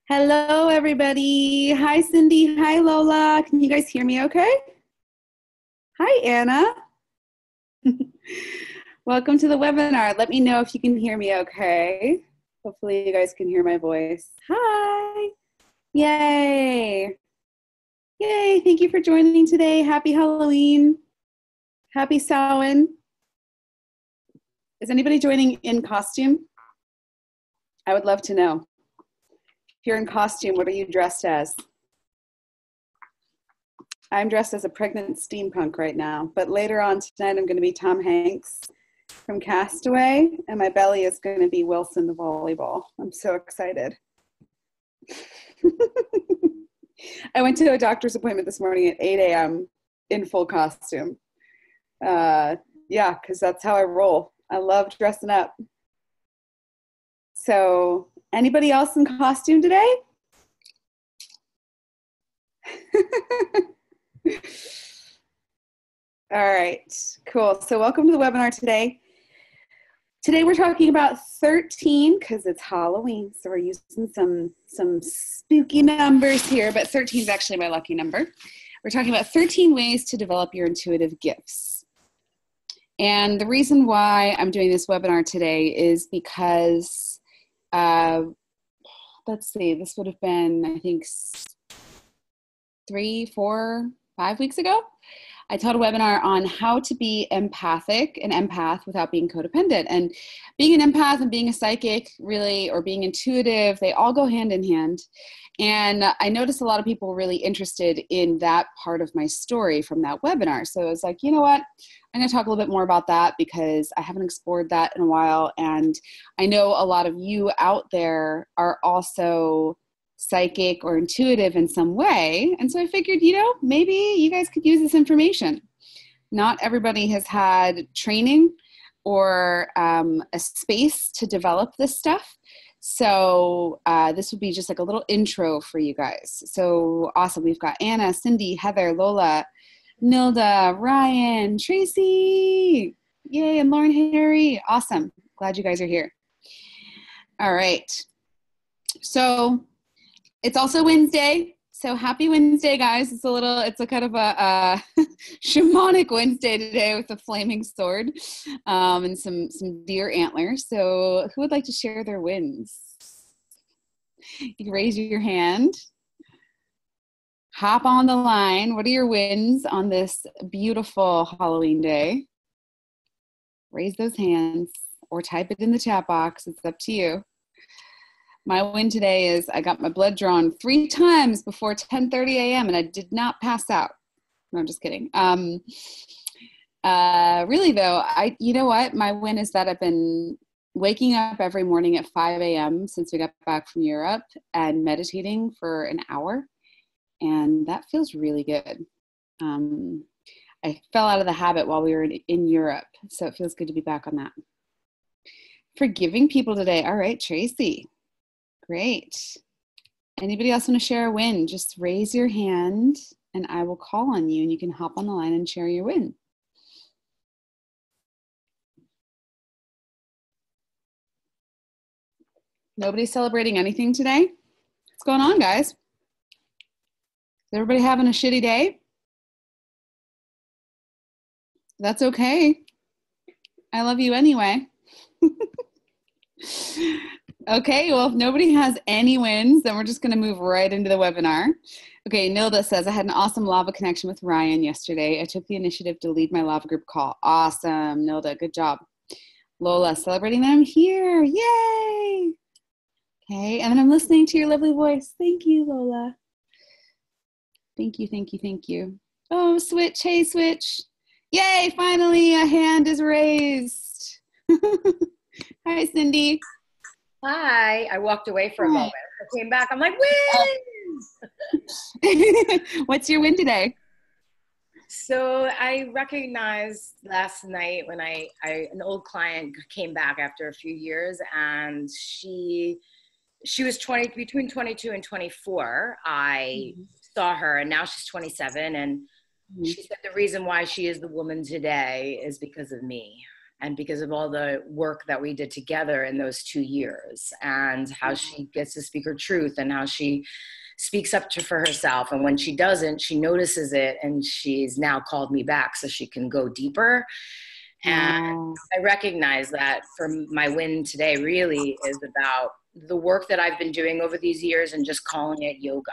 Hello, everybody. Hi, Cindy. Hi, Lola. Can you guys hear me okay? Hi, Anna. Welcome to the webinar. Let me know if you can hear me okay. Hopefully you guys can hear my voice. Hi. Yay. Yay. Thank you for joining today. Happy Halloween. Happy Samhain. Is anybody joining in costume? I would love to know. If you're in costume, what are you dressed as? I'm dressed as a pregnant steampunk right now, but later on tonight I'm going to be Tom Hanks from Castaway, and my belly is going to be Wilson the volleyball. I'm so excited. I went to a doctor's appointment this morning at 8 a.m. in full costume. Yeah, because that's how I roll. I love dressing up. So, anybody else in costume today? All right, cool. So welcome to the webinar today. Today we're talking about 13 because it's Halloween, so we're using some spooky numbers here, but 13 is actually my lucky number. We're talking about 13 ways to develop your intuitive gifts. And the reason why I'm doing this webinar today is because, let's see, this would have been, I think, 3, 4, 5 weeks ago. I taught a webinar on how to be empathic, an empath without being codependent. And being an empath and being a psychic really, or being intuitive, they all go hand in hand. And I noticed a lot of people were really interested in that part of my story from that webinar. So I was like, you know what? I'm going to talk a little bit more about that because I haven't explored that in a while. And I know a lot of you out there are also psychic or intuitive in some way. And so I figured, you know, maybe you guys could use this information. Not everybody has had training or a space to develop this stuff. So this would be just like a little intro for you guys. So awesome. We've got Anna, Cindy, Heather, Lola, Nilda, Ryan, Tracy, yay, and Lauren Harry. Awesome. Glad you guys are here. All right. So it's also Wednesday, so happy Wednesday, guys. It's a kind of a shamanic Wednesday today with a flaming sword and some deer antlers. So who would like to share their wins? You can raise your hand. Hop on the line. What are your wins on this beautiful Halloween day? Raise those hands or type it in the chat box. It's up to you. My win today is I got my blood drawn 3 times before 10:30 a.m. and I did not pass out. No, I'm just kidding. Really though, you know what? My win is that I've been waking up every morning at 5 a.m. since we got back from Europe and meditating for an hour. And that feels really good. I fell out of the habit while we were in Europe. So it feels good to be back on that. Forgiving people today. All right, Tracy. Great. Anybody else want to share a win? Just raise your hand and I will call on you and you can hop on the line and share your win. Nobody's celebrating anything today? What's going on, guys? Is everybody having a shitty day? That's okay. I love you anyway. Okay, well, if nobody has any wins, then we're just going to move right into the webinar. Okay, Nilda says, I had an awesome lava connection with Ryan yesterday. I took the initiative to lead my lava group call. Awesome, Nilda, good job. Lola, celebrating that I'm here. Yay! Okay, and then I'm listening to your lovely voice. Thank you, Lola. Thank you, thank you, thank you. Oh, Switch, hey, Switch. Yay, finally a hand is raised. Hi, Cindy. Hi. I walked away for a moment. I came back. I'm like, win! What's your win today? So I recognized last night when an old client came back after a few years, and she was between 22 and 24. I saw her, and now she's 27, and she said the reason why she is the woman today is because of me and because of all the work that we did together in those 2 years, and how she gets to speak her truth and how she speaks up for herself. And when she doesn't, she notices it, and she's now called me back so she can go deeper. And I recognize that for my win today really is about the work that I've been doing over these years and just calling it yoga.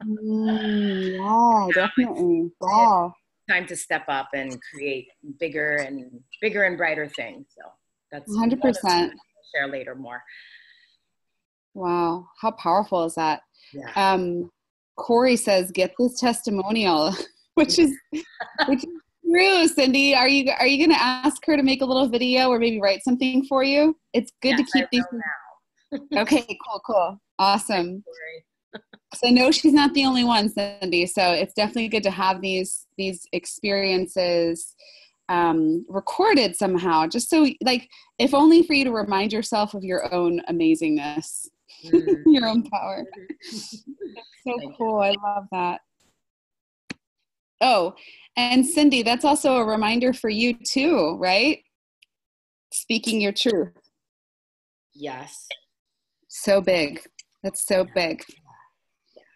Yeah, definitely. Wow. Time to step up and create bigger and brighter things. So that's 100%. Share later more. Wow. How powerful is that? Yeah. Corey says, get this testimonial, which is true. Cindy, are you going to ask her to make a little video or maybe write something for you? It's good to keep these. Okay, cool. Awesome. So I know she's not the only one, Cindy. So it's definitely good to have these experiences recorded somehow, just so, like, if only for you to remind yourself of your own amazingness, your own power. So cool. I love that. Oh, and Cindy, that's also a reminder for you too, right? Speaking your truth. Yes. So big. That's so big.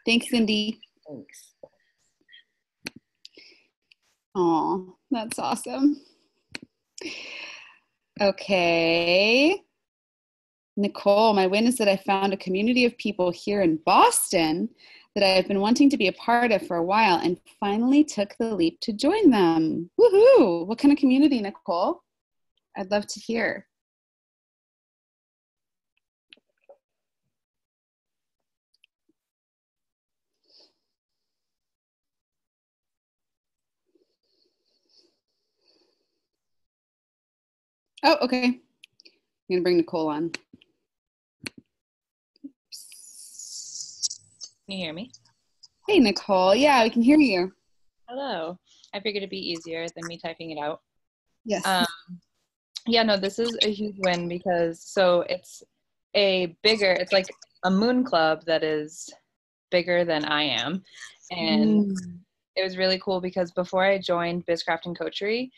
Thanks, Cindy. Thanks. Oh, that's awesome. Okay. Nicole, my win is that I found a community of people here in Boston that I've been wanting to be a part of for a while and finally took the leap to join them. Woohoo! What kind of community, Nicole? I'd love to hear. Oh, okay. I'm going to bring Nicole on. Can you hear me? Hey, Nicole. Yeah, we can hear you. Hello. I figured it'd be easier than me typing it out. Yes. Yeah, no, this is a huge win because it's like a moon club that is bigger than I am. And it was really cool because before I joined Bizcraft and Coachery,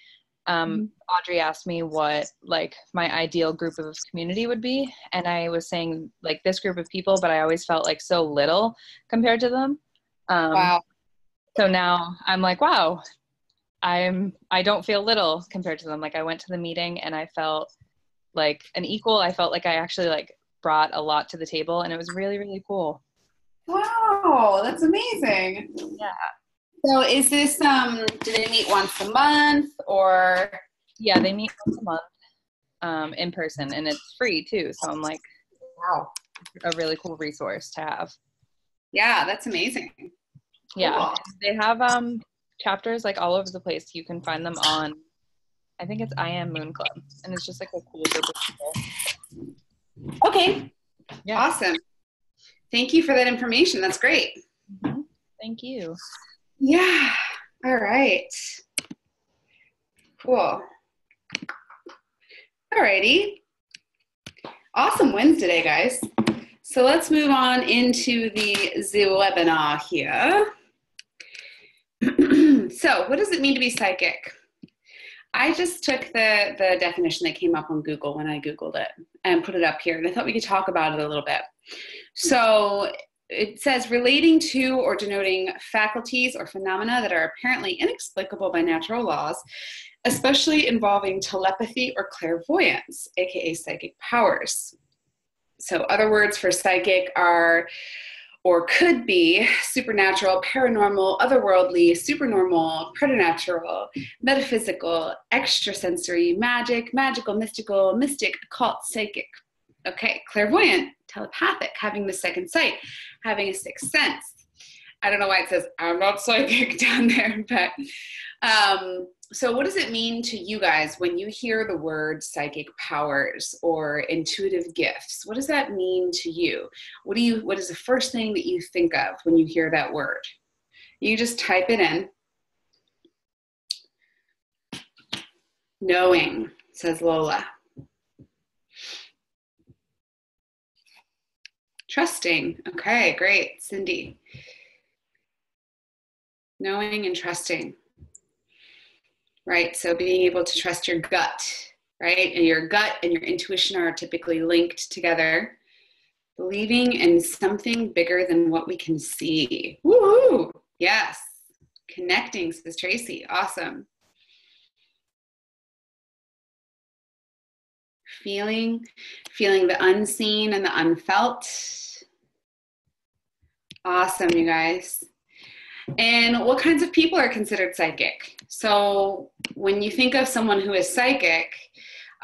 Audrey asked me what like my ideal group of community would be. And I was saying like this group of people, but I always felt like so little compared to them. Wow. So now I'm like, wow, I don't feel little compared to them. Like I went to the meeting and I felt like an equal. I felt like I actually like brought a lot to the table, and it was really, really cool. Wow, that's amazing. Yeah. So is this, do they meet once a month or? Yeah, they meet once a month in person, and it's free too. So I'm like, Wow, a really cool resource to have. Yeah, that's amazing. Yeah, Cool. they have chapters like all over the place. You can find them on, I think it's I Am Moon Club, and it's just like a cool group of people. Okay. Yeah. Awesome. Thank you for that information. That's great. Mm-hmm. Thank you. Yeah. All right. Cool. All righty. Awesome wins today, guys. So let's move on into the webinar here. So what does it mean to be psychic? I just took the definition that came up on Google when I Googled it and put it up here, and I thought we could talk about it a little bit. So it says relating to or denoting faculties or phenomena that are apparently inexplicable by natural laws, especially involving telepathy or clairvoyance, aka psychic powers. So other words for psychic are or could be supernatural, paranormal, otherworldly, supernormal, preternatural, metaphysical, extrasensory, magic, magical, mystical, mystic, occult, psychic. Okay, clairvoyant, telepathic, having the second sight, having a sixth sense. I don't know why it says I'm not psychic down there, but so what does it mean to you guys when you hear the word psychic powers or intuitive gifts? What does that mean to you? What is the first thing that you think of when you hear that word? You just type it in. Knowing, says Lola. Trusting. Okay, great. Cindy. knowing and trusting, right? So being able to trust your gut, right? And your gut and your intuition are typically linked together. Believing in something bigger than what we can see. Woohoo! Yes. Connecting, says Tracy. Awesome. Feeling the unseen and the unfelt. Awesome, you guys. And what kinds of people are considered psychic? So when you think of someone who is psychic,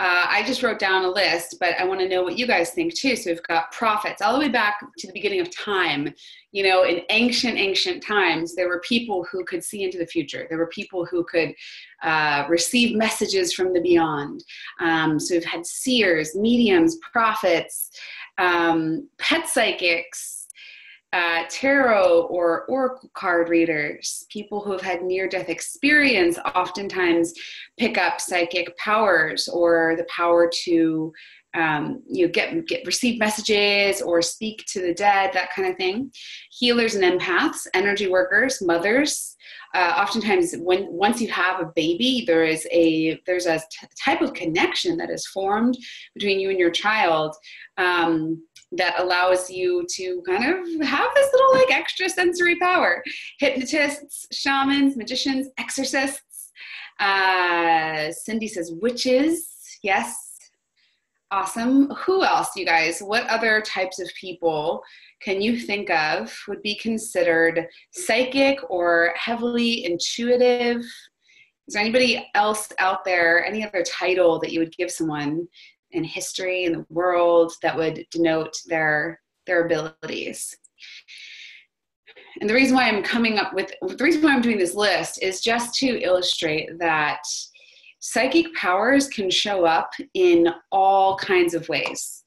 I just wrote down a list, but I want to know what you guys think too. So we've got prophets all the way back to the beginning of time. You know, in ancient times, there were people who could see into the future. There were people who could receive messages from the beyond. So we've had seers, mediums, prophets, pet psychics, tarot or oracle card readers, people who have had near-death experience oftentimes pick up psychic powers or the power to receive messages or speak to the dead, that kind of thing. Healers and empaths, energy workers, mothers. Oftentimes, once you have a baby, there's a type of connection that is formed between you and your child. That allows you to kind of have this little like extra sensory power. Hypnotists, shamans, magicians, exorcists. Cindy says witches. Yes. Awesome. Who else, you guys? What other types of people can you think of would be considered psychic or heavily intuitive? Is there anybody else out there, any other title that you would give someone in history, in the world, that would denote their abilities? And the reason why I'm doing this list is just to illustrate that psychic powers can show up in all kinds of ways.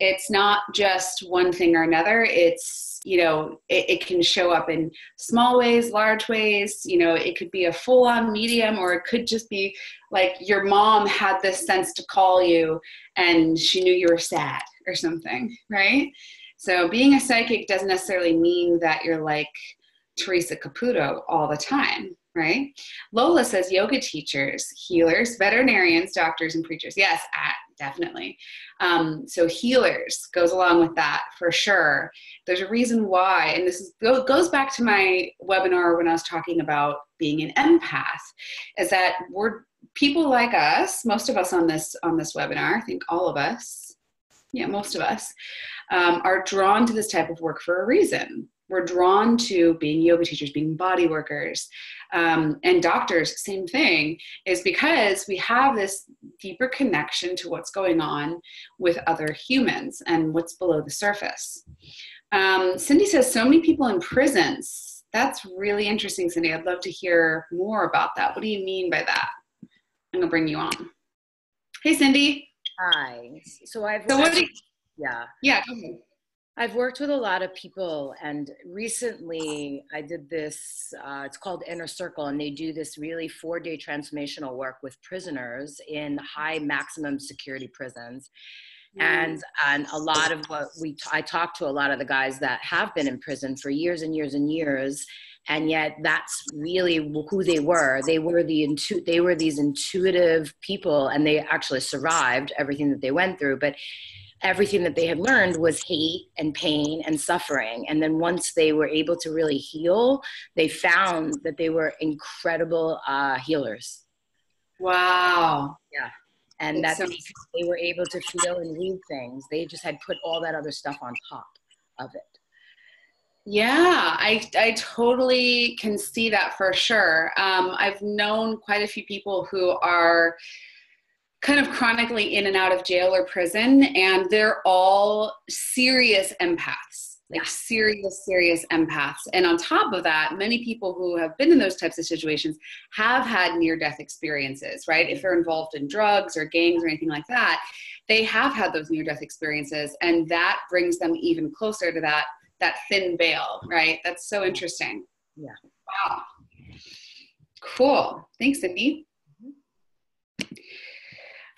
It's not just one thing or another. It's, it can show up in small ways, large ways. It could be a full-on medium, or it could just be like your mom had this sense to call you and she knew you were sad or something, right? So being a psychic doesn't necessarily mean that you're like Teresa Caputo all the time, right? Lola says yoga teachers, healers, veterinarians, doctors, and preachers. Yes, definitely. So healers goes along with that for sure. There's a reason why, and goes back to my webinar when I was talking about being an empath, is that we're people like us, most of us on this webinar, I think all of us, most of us, are drawn to this type of work for a reason. We're drawn to being yoga teachers, being body workers, and doctors, same thing, is because we have this deeper connection to what's going on with other humans and what's below the surface. Cindy says, so many people in prisons. That's really interesting, Cindy. I'd love to hear more about that. What do you mean by that? I'm gonna bring you on. Hey, Cindy. Hi. Yeah, go ahead. I've worked with a lot of people, and recently I did this, it's called Inner Circle, and they do this really 4-day transformational work with prisoners in high maximum security prisons. And a lot of what I talked to a lot of the guys that have been in prison for years and years and years, and yet that's really who they were. They were these intuitive people, and they actually survived everything that they went through, but everything that they had learned was hate and pain and suffering. And then once they were able to really heal, they found that they were incredible healers. Wow. Yeah. And that they were able to feel and read things. They just had put all that other stuff on top of it. Yeah, I totally can see that for sure. I've known quite a few people who are kind of chronically in and out of jail or prison, and they're all serious empaths, like serious empaths. And on top of that, many people who have been in those types of situations have had near-death experiences, right? If they're involved in drugs or gangs or anything like that, they have had those near-death experiences, and that brings them even closer to that thin veil, right? That's so interesting. Yeah. Wow. Cool. Thanks, Cindy.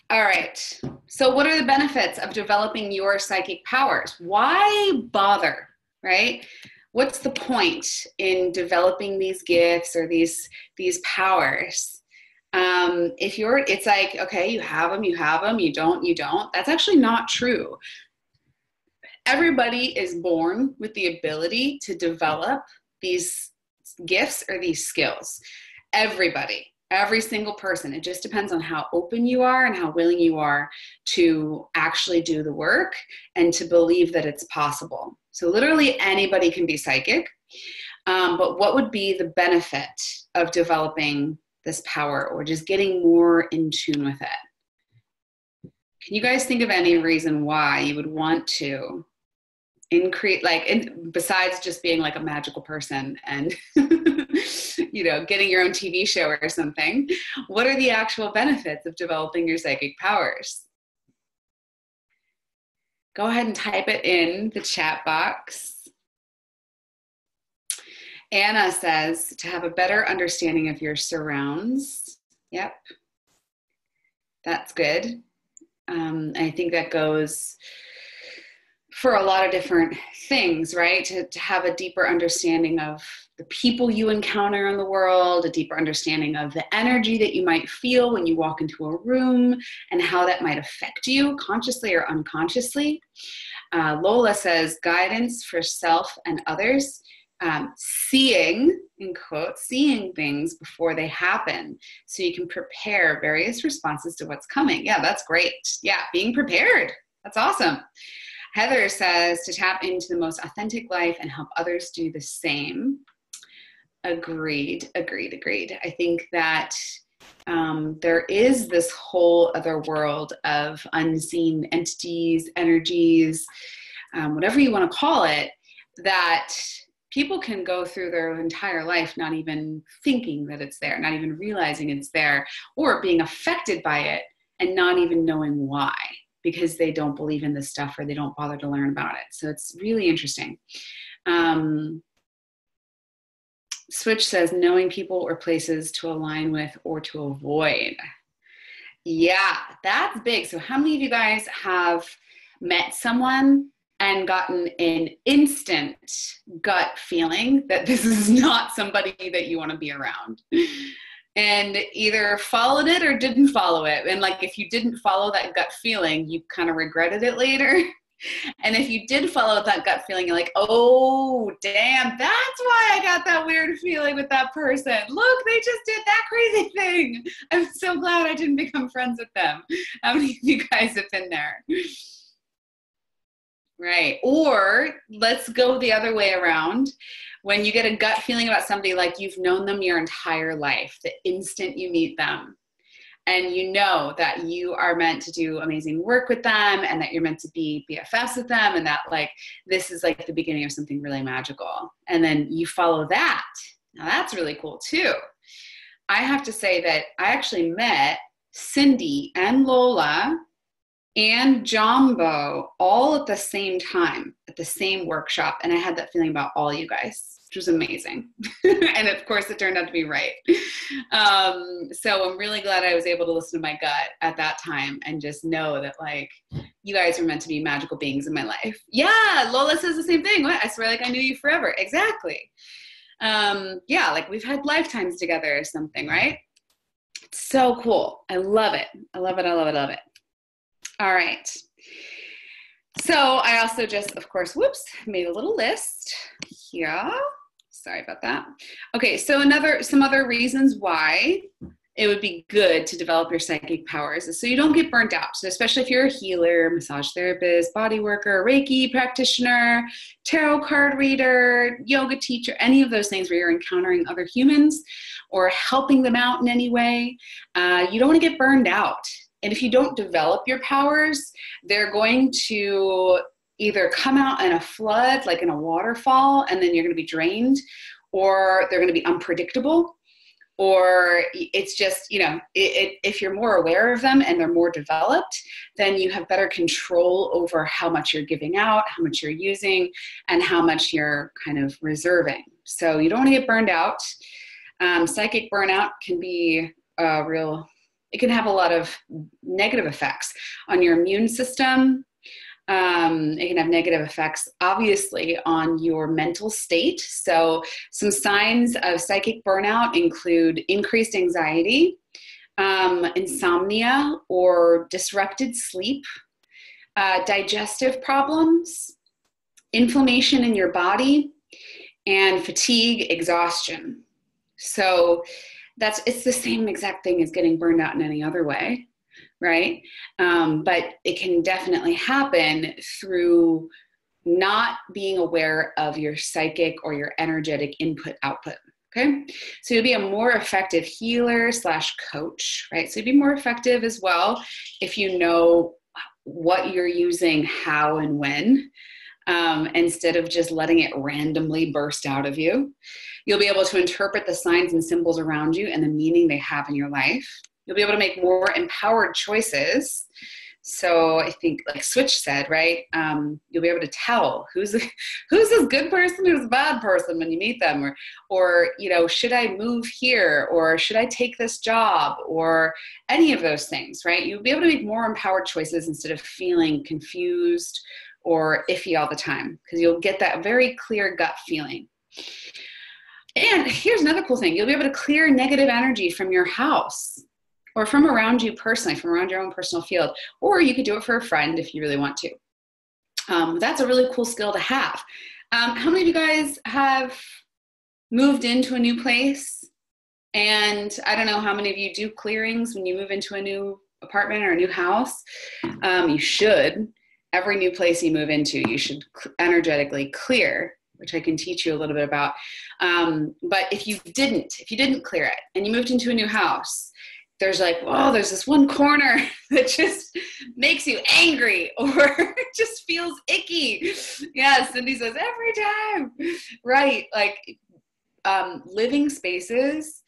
All right. So what are the benefits of developing your psychic powers? Why bother, right? what's the point in developing these gifts or these powers? It's like, okay, you have them, you don't. That's actually not true. Everybody is born with the ability to develop these gifts or these skills. Everybody, every single person. It just depends on how open you are and how willing you are to actually do the work and to believe that it's possible. So literally anybody can be psychic. But what would be the benefit of developing this power or just getting more in tune with it? Can you guys think of any reason why you would want to increase, besides just being like a magical person and, getting your own TV show or something? What are the actual benefits of developing your psychic powers? Go ahead and type it in the chat box. Anna says to have a better understanding of your surrounds. Yep. That's good. I think that goes for a lot of different things, right? To have a deeper understanding of the people you encounter in the world, a deeper understanding of the energy that you might feel when you walk into a room and how that might affect you consciously or unconsciously. Lola says guidance for self and others, seeing, in quotes, seeing things before they happen so you can prepare various responses to what's coming. Yeah, that's great. Yeah, being prepared. That's awesome. Heather says to tap into the most authentic life and help others do the same. Agreed. I think that there is this whole other world of unseen entities, energies, whatever you want to call it, that people can go through their entire life not even thinking that it's there, not even realizing it's there, or being affected by it and not even knowing why, because they don't believe in this stuff or they don't bother to learn about it. So it's really interesting. Switch says knowing people or places to align with or to avoid. Yeah, that's big. So how many of you guys have met someone and gotten an instant gut feeling that this is not somebody that you want to be around? And either followed it or didn't follow it. And like, if you didn't follow that gut feeling, you kind of regretted it later. And if you did follow that gut feeling, you're like, oh, damn, that's why I got that weird feeling with that person. Look, they just did that crazy thing. I'm so glad I didn't become friends with them. How many of you guys have been there? Right. Or let's go the other way around. When you get a gut feeling about somebody, like you've known them your entire life, the instant you meet them, and you know that you are meant to do amazing work with them and that you're meant to be BFFs with them and that like this is like the beginning of something really magical. And then you follow that. Now that's really cool too. I have to say that I actually met Cindy and Lola and Jumbo all at the same time, at the same workshop. And I had that feeling about all you guys, which was amazing. And of course it turned out to be right. So I'm really glad I was able to listen to my gut at that time and just know that like, you guys were meant to be magical beings in my life. Yeah, Lola says the same thing. What? I swear like I knew you forever. Exactly. Yeah, like we've had lifetimes together or something, right? It's so cool. I love it. I love it. All right. So I also just, of course, made a little list here. Sorry about that. Okay, so some other reasons why it would be good to develop your psychic powers is so you don't get burnt out. So especially if you're a healer, massage therapist, body worker, Reiki practitioner, tarot card reader, yoga teacher, any of those things where you're encountering other humans or helping them out in any way, you don't want to get burned out. And if you don't develop your powers, they're going to either come out in a flood, like in a waterfall, and then you're going to be drained, or they're going to be unpredictable, or it's just, if you're more aware of them and they're more developed, then you have better control over how much you're giving out, how much you're using, and how much you're kind of reserving. So you don't want to get burned out. Psychic burnout can be it can have a lot of negative effects on your immune system, It can have negative effects, obviously, on your mental state. So some signs of psychic burnout include increased anxiety, insomnia or disrupted sleep, digestive problems, inflammation in your body, and fatigue, exhaustion. So it's the same exact thing as getting burned out in any other way, right? But it can definitely happen through not being aware of your psychic or your energetic input output. Okay, so you'll be a more effective healer / coach, right? So you'll be more effective as well if you know what you're using, how and when, instead of just letting it randomly burst out of you. You'll be able to interpret the signs and symbols around you and the meaning they have in your life. You'll be able to make more empowered choices. So I think, like Switch said, right? You'll be able to tell who's this good person, who's a bad person when you meet them, or should I move here, or should I take this job, or any of those things, right? You'll be able to make more empowered choices instead of feeling confused or iffy all the time, because you'll get that very clear gut feeling. And here's another cool thing. You'll be able to clear negative energy from your house or from around you personally, from around your own personal field, or you could do it for a friend if you really want to. That's a really cool skill to have. How many of you guys have moved into a new place? And I don't know how many of you do clearings when you move into a new apartment or a new house. You should. Every new place you move into, you should energetically clear, which I can teach you a little bit about. But if you didn't clear it and you moved into a new house, there's this one corner that just makes you angry or just feels icky. Yeah, Cindy says every time. Right, living spaces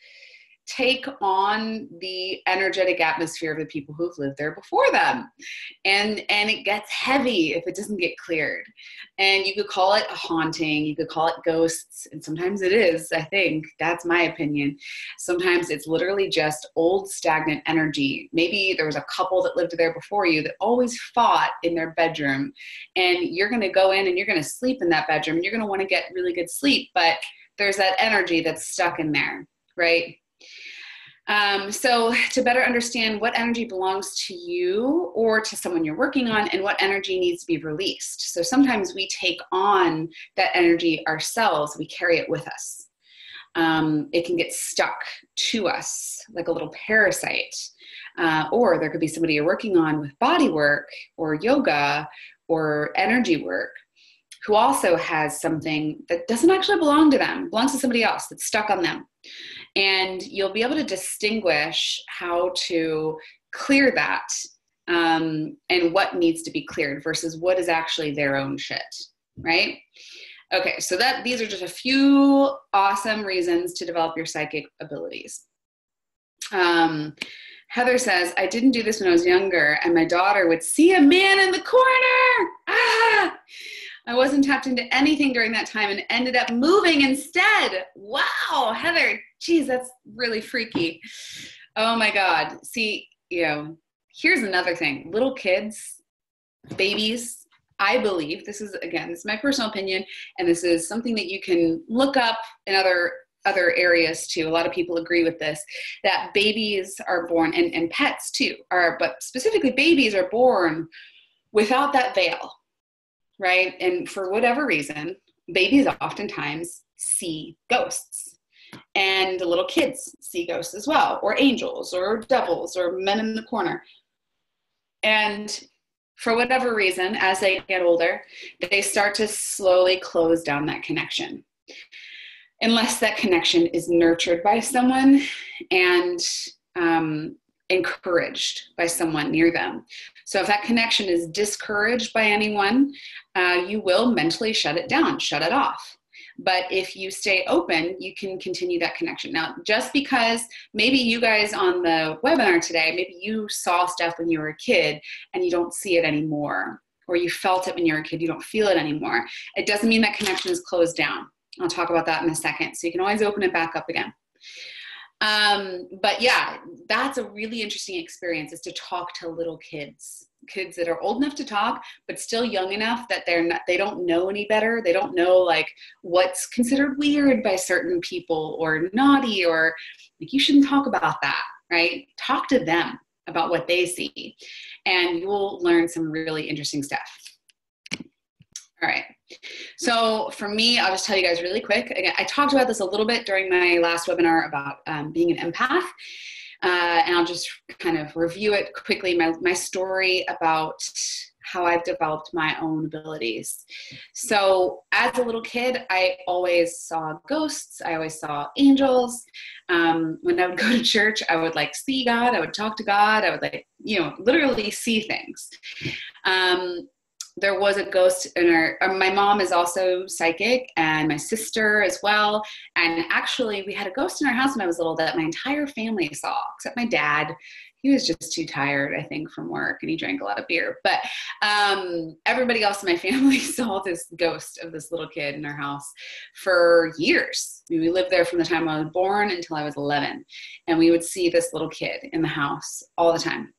take on the energetic atmosphere of the people who've lived there before them. And it gets heavy if it doesn't get cleared. And you could call it a haunting, you could call it ghosts, and sometimes it is, I think. That's my opinion. Sometimes it's literally just old stagnant energy. Maybe there was a couple that lived there before you that always fought in their bedroom, and you're going to go in and you're going to sleep in that bedroom, and you're going to want to get really good sleep, but there's that energy that's stuck in there, right? So to better understand what energy belongs to you or to someone you're working on and what energy needs to be released. So sometimes we take on that energy ourselves, we carry it with us. It can get stuck to us like a little parasite. Or there could be somebody you're working on with body work or yoga or energy work who also has something that doesn't actually belong to them, belongs to somebody else that's stuck on them. And you'll be able to distinguish how to clear that and what needs to be cleared versus what is actually their own shit, right? Okay, so these are just a few awesome reasons to develop your psychic abilities. Heather says, I didn't do this when I was younger, and my daughter would see a man in the corner. I wasn't tapped into anything during that time and ended up moving instead. Wow, Heather, geez, that's really freaky. Oh my God. See, here's another thing. Little kids, babies, I believe, this is my personal opinion, and this is something that you can look up in other areas too. A lot of people agree with this, that babies are born, and pets too, but specifically babies are born without that veil. Right? And for whatever reason, babies oftentimes see ghosts, and the little kids see ghosts as well, or angels or devils or men in the corner. And for whatever reason, as they get older, they start to slowly close down that connection. Unless that connection is nurtured by someone and encouraged by someone near them. So if that connection is discouraged by anyone, you will mentally shut it down, shut it off. But if you stay open, you can continue that connection. Now, just because maybe you guys on the webinar today, maybe you saw stuff when you were a kid and you don't see it anymore, or you felt it when you were a kid, you don't feel it anymore. It doesn't mean that connection is closed down. I'll talk about that in a second. So you can always open it back up again. But yeah, that's a really interesting experience, is to talk to little kids kids that are old enough to talk, but still young enough that they don't know any better. They don't know like what's considered weird by certain people or naughty, or like, you shouldn't talk about that, right? Talk to them about what they see, and you'll learn some really interesting stuff. All right. So for me, I'll just tell you guys really quick. Again, I talked about this a little bit during my last webinar about being an empath. And I'll just kind of review it quickly, my story about how I've developed my own abilities. So as a little kid, I always saw ghosts. I always saw angels. When I would go to church, I would like see God. I would talk to God. I would like, literally see things. There was a ghost in my mom is also psychic, and my sister as well. And actually we had a ghost in our house when I was little that my entire family saw, except my dad. He was just too tired, I think, from work, and he drank a lot of beer. But everybody else in my family saw this ghost of this little kid in our house for years. I mean, we lived there from the time I was born until I was 11. And we would see this little kid in the house all the time.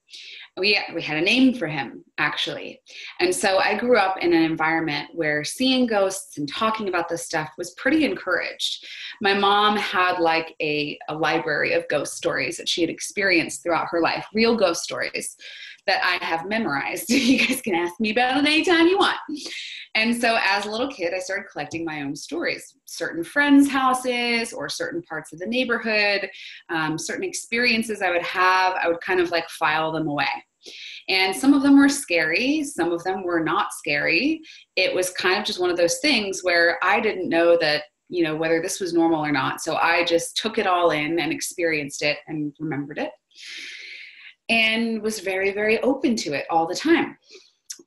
We had a name for him, actually. And so I grew up in an environment where seeing ghosts and talking about this stuff was pretty encouraged. My mom had like a library of ghost stories that she had experienced throughout her life, real ghost stories that I have memorized. You guys can ask me about it anytime you want. And so as a little kid, I started collecting my own stories, certain friends' houses or certain parts of the neighborhood, certain experiences I would have. I would kind of like file them away. And some of them were scary. Some of them were not scary. It was kind of just one of those things where I didn't know that, whether this was normal or not. So I just took it all in and experienced it and remembered it and was very, very open to it all the time.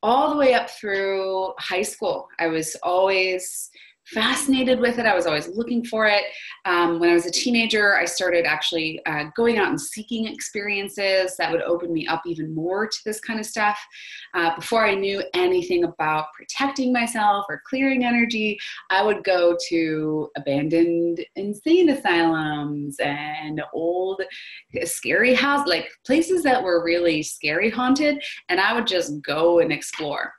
All the way up through high school, I was always fascinated with it. I was always looking for it. When I was a teenager, I started actually going out and seeking experiences that would open me up even more to this kind of stuff. Before I knew anything about protecting myself or clearing energy, I would go to abandoned insane asylums and old scary houses, like places that were really scary haunted, and I would just go and explore.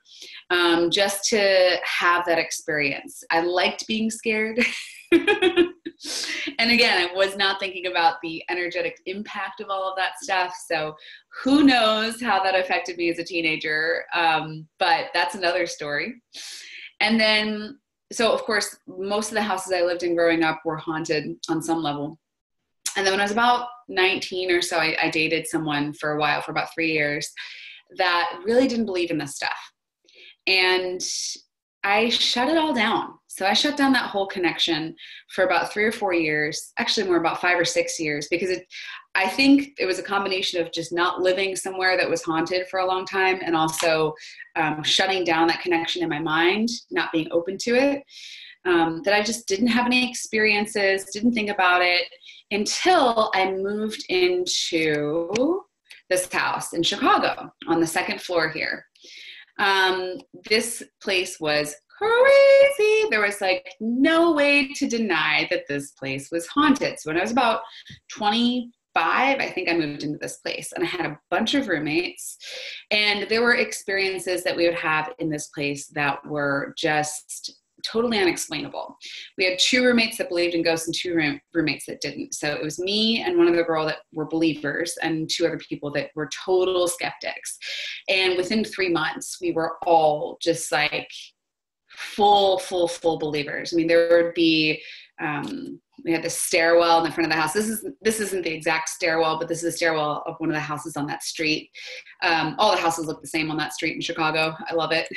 Just to have that experience. I liked being scared. And again, I was not thinking about the energetic impact of all of that stuff. So who knows how that affected me as a teenager. But that's another story. And then, so of course, most of the houses I lived in growing up were haunted on some level. And then when I was about 19 or so, I dated someone for a while, for about 3 years, that really didn't believe in this stuff. And I shut it all down. So I shut down that whole connection for about 3 or 4 years, actually more about 5 or 6 years, because I think it was a combination of just not living somewhere that was haunted for a long time, and also shutting down that connection in my mind, not being open to it, that I just didn't have any experiences, didn't think about it until I moved into this house in Chicago on the second floor here. This place was crazy. There was like no way to deny that this place was haunted. So when I was about 25, I think I moved into this place, and I had a bunch of roommates, and there were experiences that we would have in this place that were just totally unexplainable. We had 2 roommates that believed in ghosts and 2 roommates that didn't. So it was me and one other girl that were believers, and 2 other people that were total skeptics. And within 3 months, we were all just like full believers. I mean, there would be, we had this stairwell in the front of the house. This isn't the exact stairwell, but this is a stairwell of one of the houses on that street. All the houses look the same on that street in Chicago. I love it.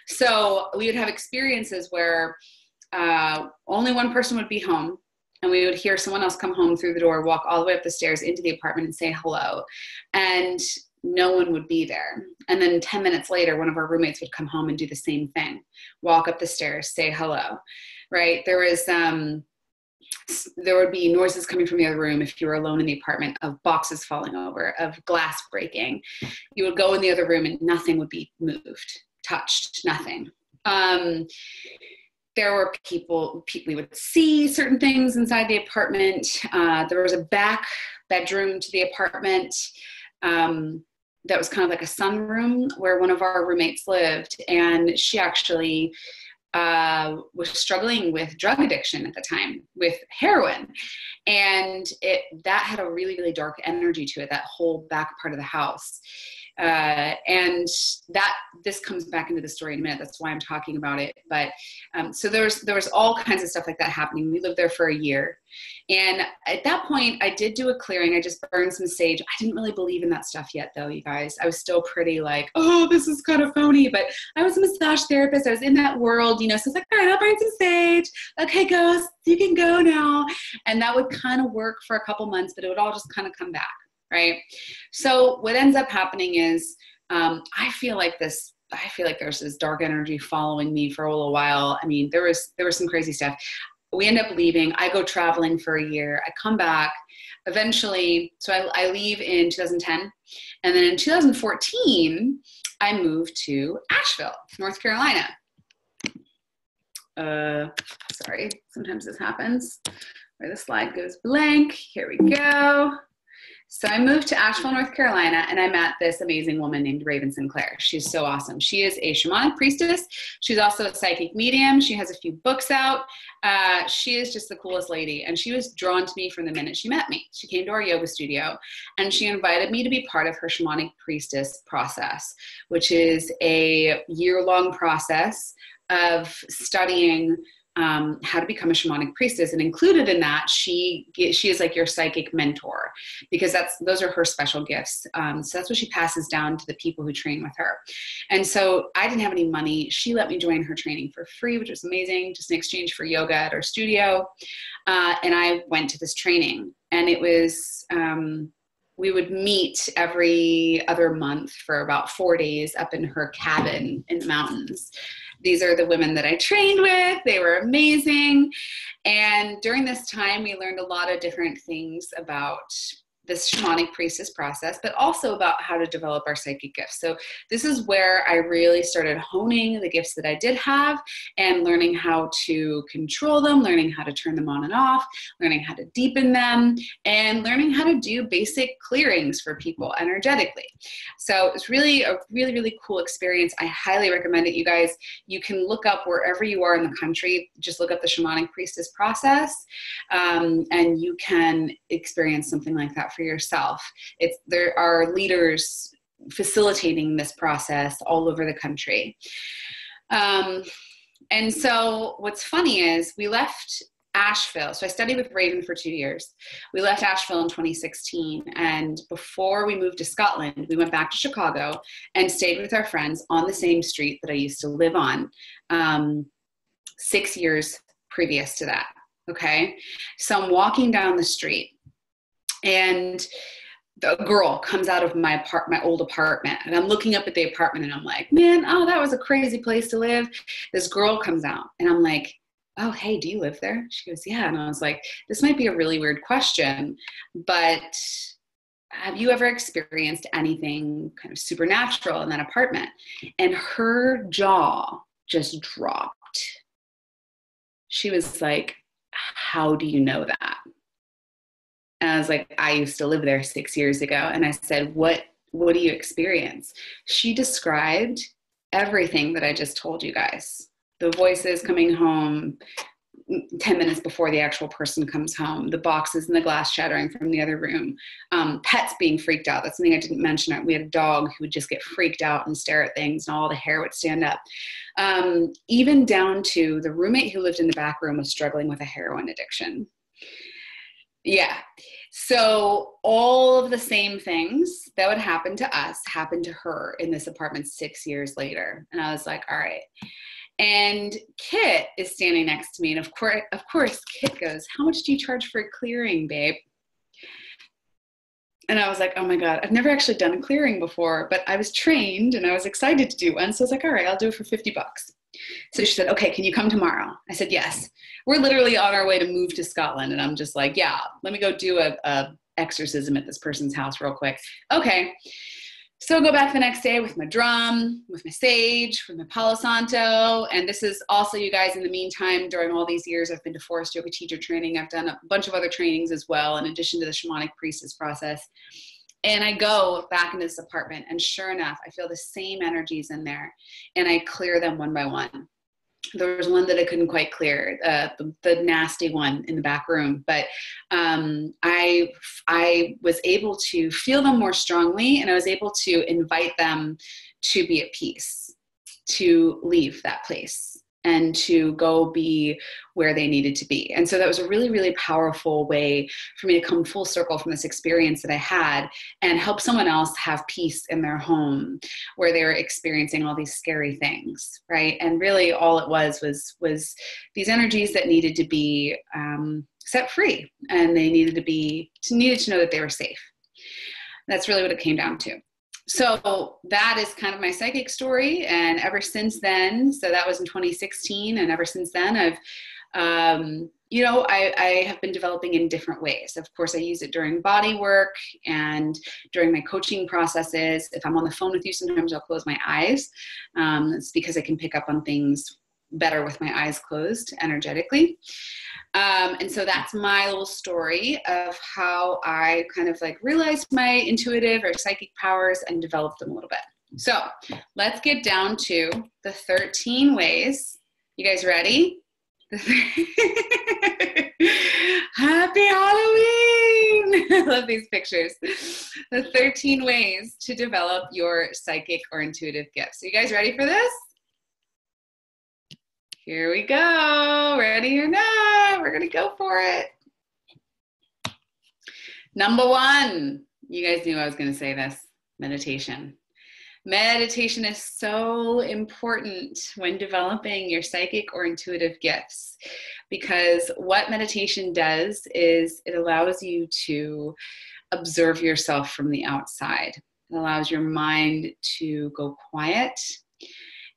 So we would have experiences where only one person would be home, and we would hear someone else come home through the door, walk all the way up the stairs into the apartment and say hello. And no one would be there. And then 10 minutes later, one of our roommates would come home and do the same thing, walk up the stairs, say hello, right? There would be noises coming from the other room if you were alone in the apartment, of boxes falling over, of glass breaking. You would go in the other room and nothing would be moved, touched, nothing. There were people, we would see certain things inside the apartment. There was a back bedroom to the apartment. that was kind of like a sunroom where one of our roommates lived. And she actually was struggling with drug addiction at the time, with heroin. And that had a really, really dark energy to it, that whole back part of the house. And this comes back into the story in a minute. That's why I'm talking about it. But so there was all kinds of stuff like that happening. We lived there for a year. And at that point, I did do a clearing. I just burned some sage. I didn't really believe in that stuff yet, though, you guys. I was still pretty like, oh, this is kind of phony. But I was a massage therapist. I was in that world, so it's like, all right, I'll burn some sage. Okay, ghosts, you can go now. And that would kind of work for a couple months, but it would all just kind of come back. Right. So what ends up happening is I feel like there's this dark energy following me for a little while. I mean, there was some crazy stuff. We end up leaving. I go traveling for a year. I come back eventually. So I leave in 2010. And then in 2014, I moved to Asheville, North Carolina. Sorry, sometimes this happens where the slide goes blank. Here we go. So I moved to Asheville, North Carolina, and I met this amazing woman named Raven Sinclair. She's so awesome. She is a shamanic priestess. She's also a psychic medium. She has a few books out. She is just the coolest lady, and she was drawn to me from the minute she met me. She came to our yoga studio, and she invited me to be part of her shamanic priestess process, which is a year-long process of studying how to become a shamanic priestess. And included in that, she is like your psychic mentor, because those are her special gifts. So that's what she passes down to the people who train with her. And so I didn't have any money. She let me join her training for free, which was amazing, just in exchange for yoga at our studio. And I went to this training, and it was, we would meet every other month for about 4 days up in her cabin in the mountains. These are the women that I trained with. They were amazing. And during this time, we learned a lot of different things about this shamanic priestess process, but also about how to develop our psychic gifts. So this is where I really started honing the gifts that I did have and learning how to control them, learning how to turn them on and off, learning how to deepen them, and learning how to do basic clearings for people energetically. So it's really a really, really cool experience. I highly recommend it, you guys. You can look up wherever you are in the country, just look up the shamanic priestess process, and you can experience something like that for yourself. There are leaders facilitating this process all over the country. And so what's funny is we left Asheville. So I studied with Raven for 2 years. We left Asheville in 2016. And before we moved to Scotland, we went back to Chicago and stayed with our friends on the same street that I used to live on 6 years previous to that. Okay. So I'm walking down the street, and the girl comes out of my old apartment, and I'm looking up at the apartment, and I'm like, man, oh, that was a crazy place to live. This girl comes out, and I'm like, oh, hey, do you live there? She goes, yeah. And I was like, this might be a really weird question, but have you ever experienced anything kind of supernatural in that apartment? And her jaw just dropped. She was like, how do you know that? And I was like, I used to live there 6 years ago. And I said, what do you experience? She described everything that I just told you guys. The voices coming home 10 minutes before the actual person comes home, the boxes and the glass shattering from the other room, pets being freaked out. That's something I didn't mention. We had a dog who would just get freaked out and stare at things, and all the hair would stand up. Even down to the roommate who lived in the back room was struggling with a heroin addiction. Yeah. So all of the same things that would happen to us happened to her in this apartment 6 years later. And I was like, all right. And Kit is standing next to me. And of course, Kit goes, how much do you charge for a clearing, babe? And I was like, oh my God, I've never actually done a clearing before, but I was trained and I was excited to do one. So I was like, all right, I'll do it for $50. So she said, okay, can you come tomorrow? I said, yes. We're literally on our way to move to Scotland. And I'm just like, yeah, let me go do a exorcism at this person's house real quick. Okay. So I go back the next day with my drum, with my sage, with my Palo Santo. And this is also, you guys, in the meantime, during all these years, I've been to forest yoga teacher training. I've done a bunch of other trainings as well, in addition to the shamanic priestess process. And I go back into this apartment, and sure enough, I feel the same energies in there, and I clear them one by one. There was one that I couldn't quite clear, the nasty one in the back room, but I was able to feel them more strongly, and I was able to invite them to be at peace, to leave that place, and to go be where they needed to be. And so that was a really, really powerful way for me to come full circle from this experience that I had and help someone else have peace in their home where they were experiencing all these scary things, right? And really all it was these energies that needed to be set free, and they needed to know that they were safe. That's really what it came down to. So that is kind of my psychic story. And ever since then, so that was in 2016. And ever since then, I've, I have been developing in different ways. Of course, I use it during body work and during my coaching processes. If I'm on the phone with you, sometimes I'll close my eyes. It's because I can pick up on things better with my eyes closed energetically. And so that's my little story of how I kind of like realized my intuitive or psychic powers and developed them a little bit. So let's get down to the 13 ways. You guys ready? Happy Halloween! I love these pictures. The 13 ways to develop your psychic or intuitive gifts. So you guys ready for this? Here we go. Ready or not? We're going to go for it. Number 1. You guys knew I was going to say this. Meditation. Meditation is so important when developing your psychic or intuitive gifts, because what meditation does is it allows you to observe yourself from the outside. It allows your mind to go quiet.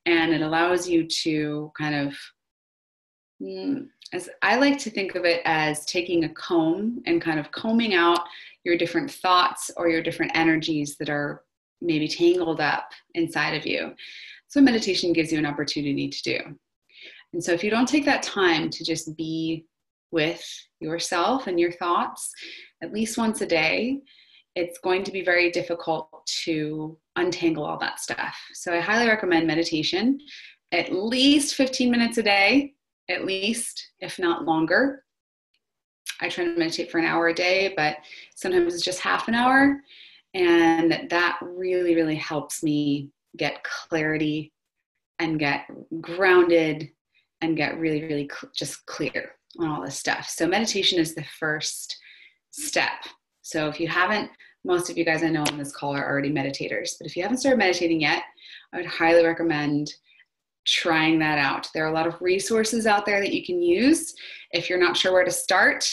And it allows you to kind of, as I like to think of it, as taking a comb and kind of combing out your different thoughts or your different energies that are maybe tangled up inside of you. So meditation gives you an opportunity to do. And so if you don't take that time to just be with yourself and your thoughts at least once a day, it's going to be very difficult to untangle all that stuff. So I highly recommend meditation, at least 15 minutes a day, at least, if not longer. I try to meditate for an hour a day, but sometimes it's just half an hour. And that really, really helps me get clarity and get grounded and get really, really just clear on all this stuff. So meditation is the first step. So if you haven't, most of you guys I know on this call are already meditators, but if you haven't started meditating yet, I would highly recommend trying that out. There are a lot of resources out there that you can use if you're not sure where to start.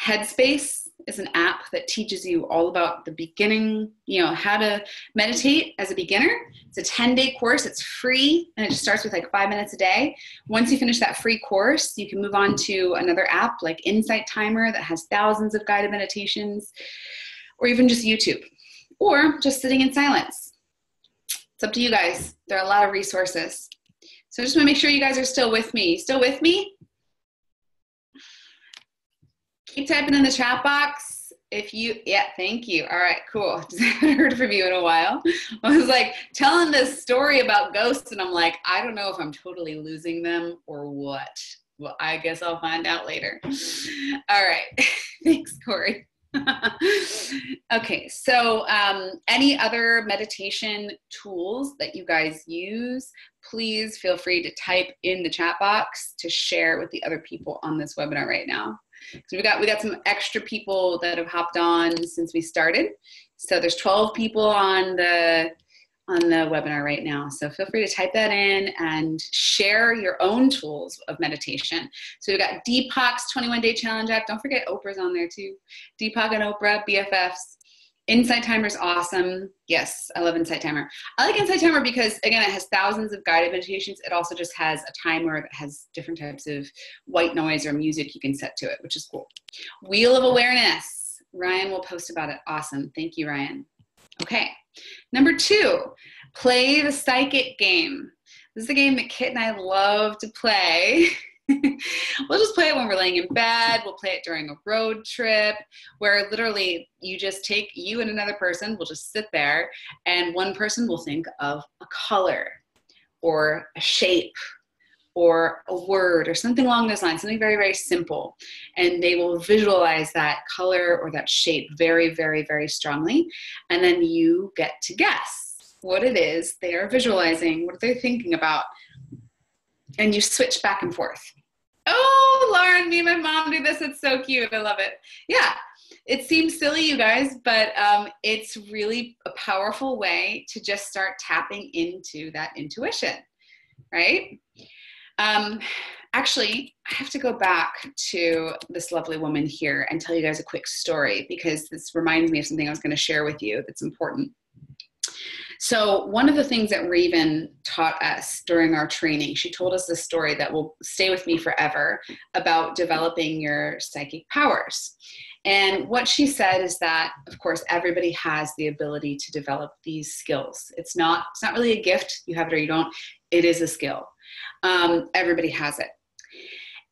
Headspace is an app that teaches you all about the beginning, how to meditate as a beginner. It's a 10-day course. It's free, and it just starts with like 5 minutes a day. Once you finish that free course, you can move on to another app like Insight Timer that has thousands of guided meditations, or even just YouTube, or just sitting in silence. It's up to you guys. There are a lot of resources. So I just want to make sure you guys are still with me. Still with me? Keep typing in the chat box. Yeah, thank you. All right, cool. Just haven't heard from you in a while. I was like telling this story about ghosts, and I'm like, I don't know if I'm totally losing them or what. Well, I guess I'll find out later. All right. Thanks, Corey. Okay, so any other meditation tools that you guys use, please feel free to type in the chat box to share with the other people on this webinar right now. So we got some extra people that have hopped on since we started. So there's 12 people on the webinar right now. So feel free to type that in and share your own tools of meditation. So we've got Deepak's 21-day challenge app. Don't forget Oprah's on there too. Deepak and Oprah, BFFs. Insight Timer is awesome. Yes, I love Insight Timer. I like Insight Timer because, again, it has thousands of guided meditations. It also just has a timer that has different types of white noise or music you can set to it, which is cool. Wheel of Awareness. Ryan will post about it. Awesome. Thank you, Ryan. Okay. Number 2, play the psychic game. This is a game that Kit and I love to play. We'll just play it when we're laying in bed. We'll play it during a road trip where literally you just take you and another person will just sit there and one person will think of a color or a shape or a word or something along those lines, something very, very simple. And they will visualize that color or that shape very, very, very strongly. And then you get to guess what it is they are visualizing, what they're thinking about. And you switch back and forth. Oh, Lauren, me and my mom do this. It's so cute. I love it. Yeah, it seems silly, you guys, but it's really a powerful way to just start tapping into that intuition, right? Actually, I have to go back to this lovely woman here and tell you guys a quick story because this reminds me of something I was going to share with you that's important. So one of the things that Raven taught us during our training, she told us this story that will stay with me forever about developing your psychic powers. And what she said is that, of course, everybody has the ability to develop these skills. It's not really a gift. You have it or you don't. It is a skill. Everybody has it.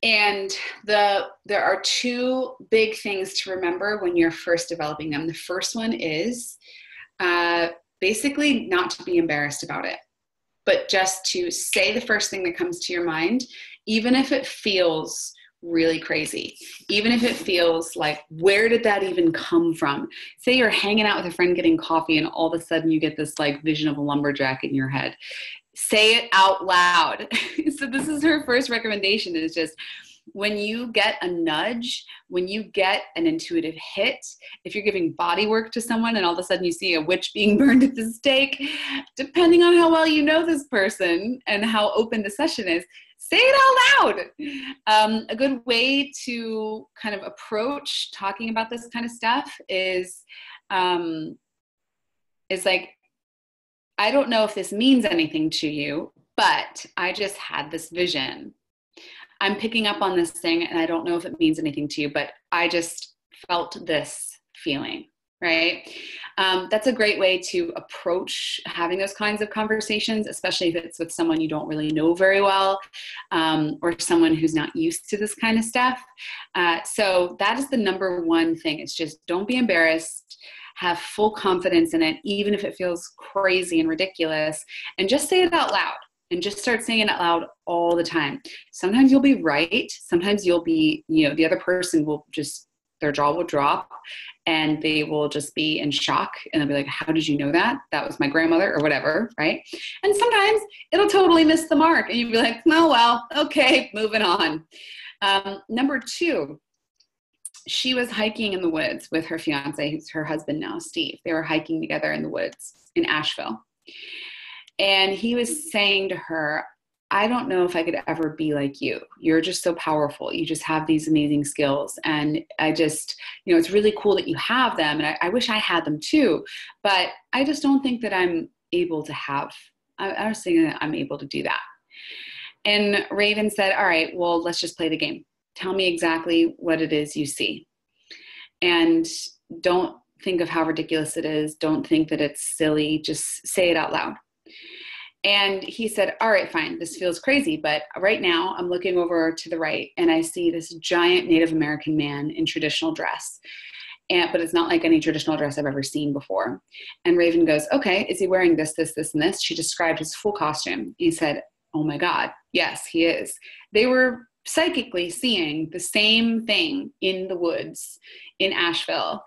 And there are two big things to remember when you're first developing them. The first one is basically not to be embarrassed about it, but just to say the first thing that comes to your mind, even if it feels really crazy, even if it feels like, where did that even come from? Say you're hanging out with a friend getting coffee and all of a sudden you get this like vision of a lumberjack in your head. Say it out loud. So this is her first recommendation, is just when you get a nudge, when you get an intuitive hit, if you're giving body work to someone and all of a sudden you see a witch being burned at the stake, depending on how well you know this person and how open the session is, say it out loud. A good way to kind of approach talking about this kind of stuff is like, I don't know if this means anything to you, but I just had this vision. I'm picking up on this thing and I don't know if it means anything to you, but I just felt this feeling, right? That's a great way to approach having those kinds of conversations, especially if it's with someone you don't really know very well, or someone who's not used to this kind of stuff. So that is the number one thing. It's just don't be embarrassed. Have full confidence in it, even if it feels crazy and ridiculous, and just say it out loud. And just start saying it out loud all the time. Sometimes you'll be right. Sometimes you'll be, the other person will just, their jaw will drop and they will just be in shock. And they'll be like, how did you know that? That was my grandmother or whatever, right? And sometimes it'll totally miss the mark. And you'll be like, oh, well, okay, moving on. Number two, she was hiking in the woods with her fiance, who's her husband now, Steve. They were hiking together in the woods in Asheville. And he was saying to her, I don't know if I could ever be like you. You're just so powerful. You just have these amazing skills. And I just, it's really cool that you have them. And I wish I had them too. But I just don't think that I'm able to have, I was saying that I'm able to do that. And Raven said, all right, well, let's just play the game. Tell me exactly what it is you see. And don't think of how ridiculous it is. Don't think that it's silly. Just say it out loud. And he said, all right, fine, this feels crazy, but right now I'm looking over to the right and I see this giant Native American man in traditional dress. But it's not like any traditional dress I've ever seen before. And Raven goes, okay, is he wearing this, this, this, and this? She described his full costume. He said, oh my God, yes, he is. They were psychically seeing the same thing in the woods in Asheville.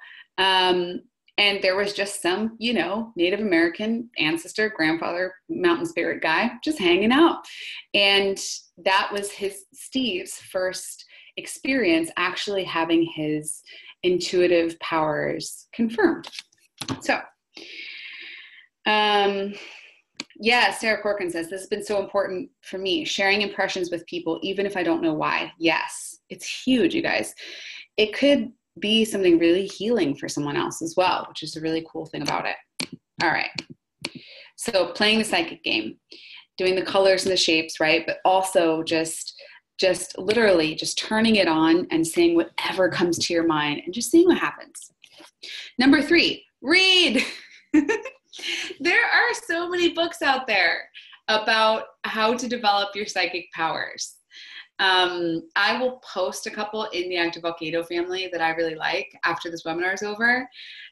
And there was just some, Native American ancestor, grandfather, mountain spirit guy just hanging out. And that was Steve's first experience actually having his intuitive powers confirmed. So, Sarah Corkin says, this has been so important for me, sharing impressions with people, even if I don't know why. Yes, it's huge, you guys. It could be something really healing for someone else as well, which is a really cool thing about it. All right. So playing the psychic game, doing the colors and the shapes, right? But also just literally just turning it on and saying whatever comes to your mind and just seeing what happens. Number 3, read. There are so many books out there about how to develop your psychic powers. I will post a couple in the Active Volcano family that I really like after this webinar is over.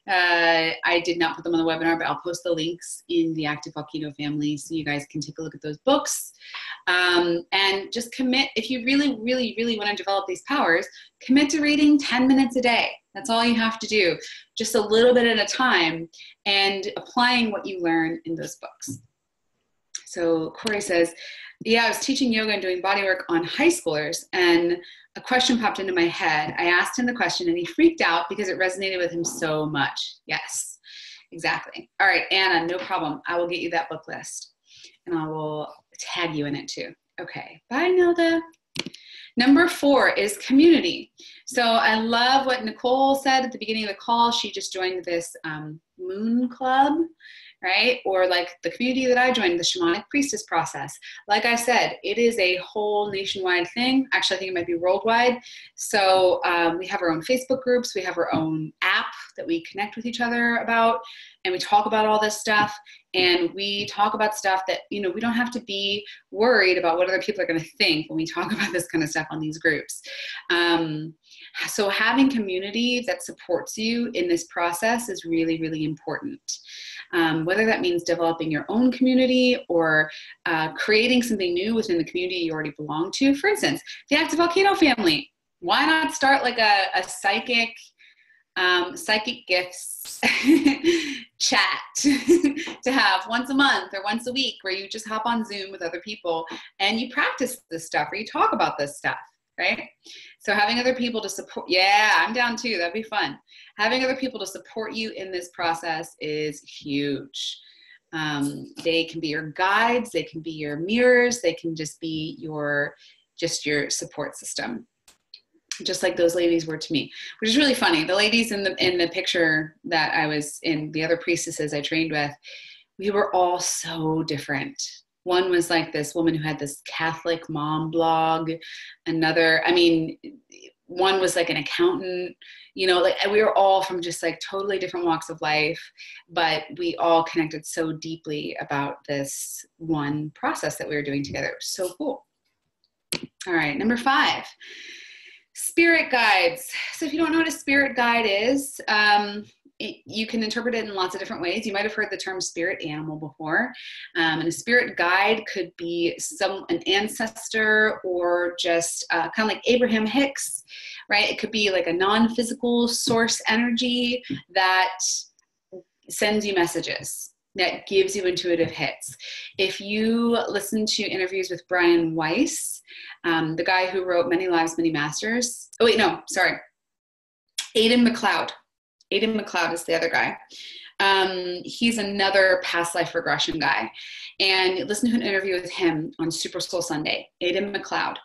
I did not put them on the webinar, but I'll post the links in the Active Volcano family so you guys can take a look at those books. And just commit, if you really, really, really want to develop these powers, commit to reading 10 minutes a day. That's all you have to do, just a little bit at a time, and applying what you learn in those books. So Corey says, yeah, I was teaching yoga and doing body work on high schoolers, and a question popped into my head. I asked him the question and he freaked out because it resonated with him so much. Yes, exactly. All right, Anna, no problem. I will get you that book list and I will tag you in it too. Okay, bye Nilda. Number 4 is community. So I love what Nicole said at the beginning of the call. She just joined this moon club, right? Or like the community that I joined, the shamanic priestess process. Like I said, it is a whole nationwide thing. Actually, I think it might be worldwide. So we have our own Facebook groups. We have our own app that we connect with each other about, and we talk about all this stuff. And we talk about stuff that, you know, we don't have to be worried about what other people are going to think when we talk about this kind of stuff on these groups. So having community that supports you in this process is really, really important. Whether that means developing your own community or creating something new within the community you already belong to. For instance, the Active Volcano family. Why not start like a psychic gifts chat to have once a month or once a week, where you just hop on Zoom with other people and you practice this stuff or you talk about this stuff, right? So having other people to support, yeah, I'm down too. That'd be fun. Having other people to support you in this process is huge. They can be your guides, they can be your mirrors, they can just be your support system. Just like those ladies were to me, which is really funny. The ladies in the picture that I was in, the other priestesses I trained with, we were all so different. One was like this woman who had this Catholic mom blog. Another, I mean, one was like an accountant, you know, like we were all from just like totally different walks of life, but we all connected so deeply about this one process that we were doing together. It was so cool. All right, number 5. Spirit guides. So if you don't know what a spirit guide is, you can interpret it in lots of different ways. You might have heard the term spirit animal before. And a spirit guide could be an ancestor, or just kind of like Abraham Hicks, right? It could be like a non-physical source energy that sends you messages, that gives you intuitive hits. If you listen to interviews with Brian Weiss, the guy who wrote Many Lives, Many Masters. Oh wait, no, sorry. Aidan McLeod. Aidan McLeod is the other guy. He's another past life regression guy. And listen to an interview with him on Super Soul Sunday, Aidan McLeod.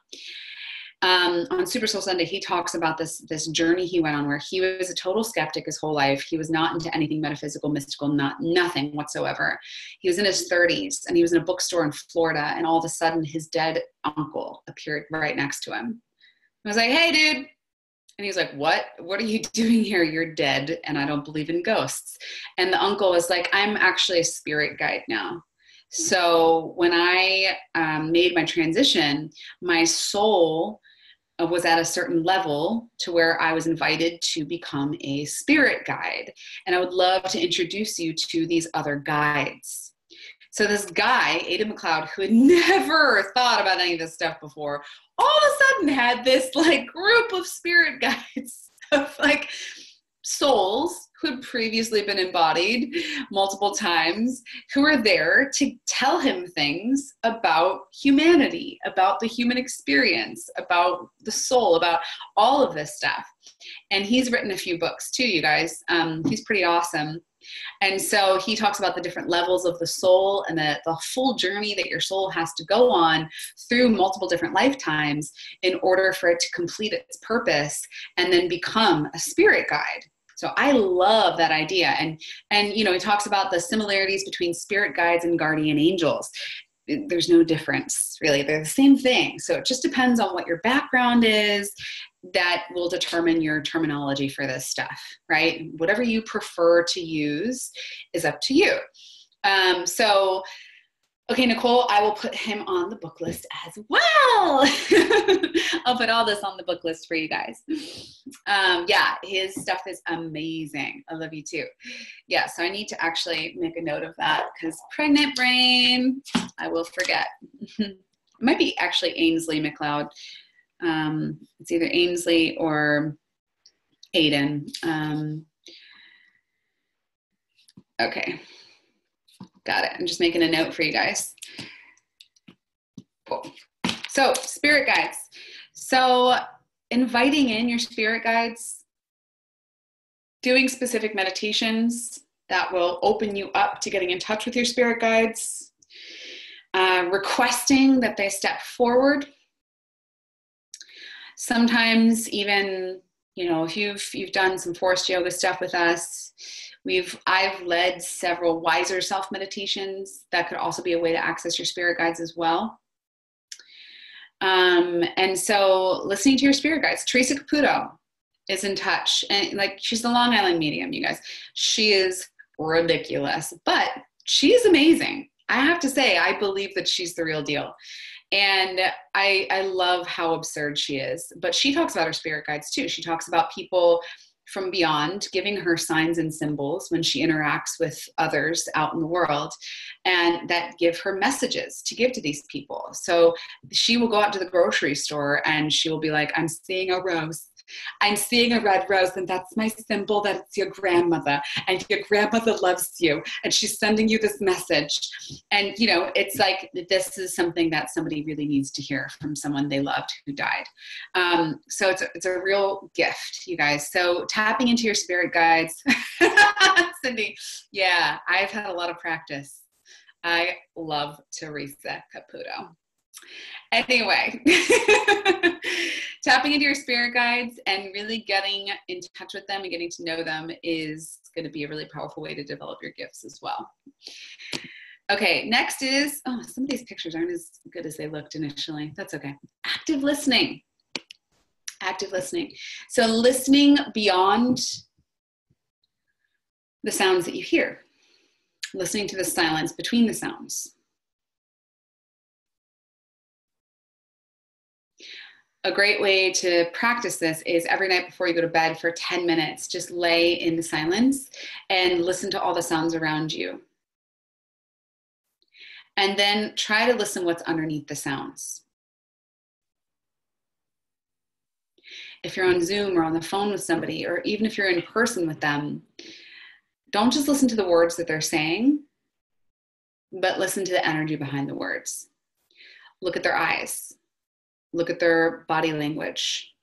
On Super Soul Sunday, he talks about this journey he went on where he was a total skeptic his whole life. He was not into anything metaphysical, mystical, nothing whatsoever. He was in his 30s and he was in a bookstore in Florida, and all of a sudden his dead uncle appeared right next to him. I was like, hey, dude. And he was like, what are you doing here? You're dead and I don't believe in ghosts. And the uncle was like, I'm actually a spirit guide now. So when I made my transition, my soul was at a certain level to where I was invited to become a spirit guide. And I would love to introduce you to these other guides. So this guy, Aidan McLeod, who had never thought about any of this stuff before, all of a sudden had this like group of spirit guides of like souls who had previously been embodied multiple times, who were there to tell him things about humanity, about the human experience, about the soul, about all of this stuff. And he's written a few books too, you guys. He's pretty awesome. And so he talks about the different levels of the soul and the full journey that your soul has to go on through multiple different lifetimes in order for it to complete its purpose and then become a spirit guide. So I love that idea. And you know, he talks about the similarities between spirit guides and guardian angels. There's no difference, really. They're the same thing. So it just depends on what your background is that will determine your terminology for this stuff, right? Whatever you prefer to use is up to you. So Okay, Nicole, I will put him on the book list as well. I'll put all this on the book list for you guys. Yeah, his stuff is amazing. I love you too. Yeah, so I need to actually make a note of that because pregnant brain, I will forget. It might be actually Ainsley McLeod. It's either Ainsley or Aiden. Okay. Got it. I'm just making a note for you guys. Cool. So spirit guides. So inviting in your spirit guides, doing specific meditations that will open you up to getting in touch with your spirit guides, requesting that they step forward. Sometimes even, you know, if you've done some forced yoga stuff with us, I've led several wiser self meditations that could also be a way to access your spirit guides as well. And so listening to your spirit guides, Teresa Caputo is in touch, and like, she's the Long Island medium, you guys. She is ridiculous, but she's amazing. I have to say, I believe that she's the real deal. And I love how absurd she is, but she talks about her spirit guides too. She talks about people from beyond giving her signs and symbols when she interacts with others out in the world, and that give her messages to give to these people. So she will go out to the grocery store and she will be like, I'm seeing a rose. I'm seeing a red rose, and that's my symbol that it's your grandmother, and your grandmother loves you, and she's sending you this message. And, you know, it's like, this is something that somebody really needs to hear from someone they loved who died. So it's a real gift, you guys. So tapping into your spirit guides. Cindy, yeah, I've had a lot of practice. I love Teresa Caputo. Anyway, tapping into your spirit guides and really getting in touch with them and getting to know them is going to be a really powerful way to develop your gifts as well. Okay, next is, oh, some of these pictures aren't as good as they looked initially. That's okay. Active listening. Active listening. So listening beyond the sounds that you hear. Listening to the silence between the sounds. A great way to practice this is every night before you go to bed for 10 minutes, just lay in the silence and listen to all the sounds around you. And then try to listen what's underneath the sounds. If you're on Zoom or on the phone with somebody, or even if you're in person with them, don't just listen to the words that they're saying, but listen to the energy behind the words. Look at their eyes. Look at their body language.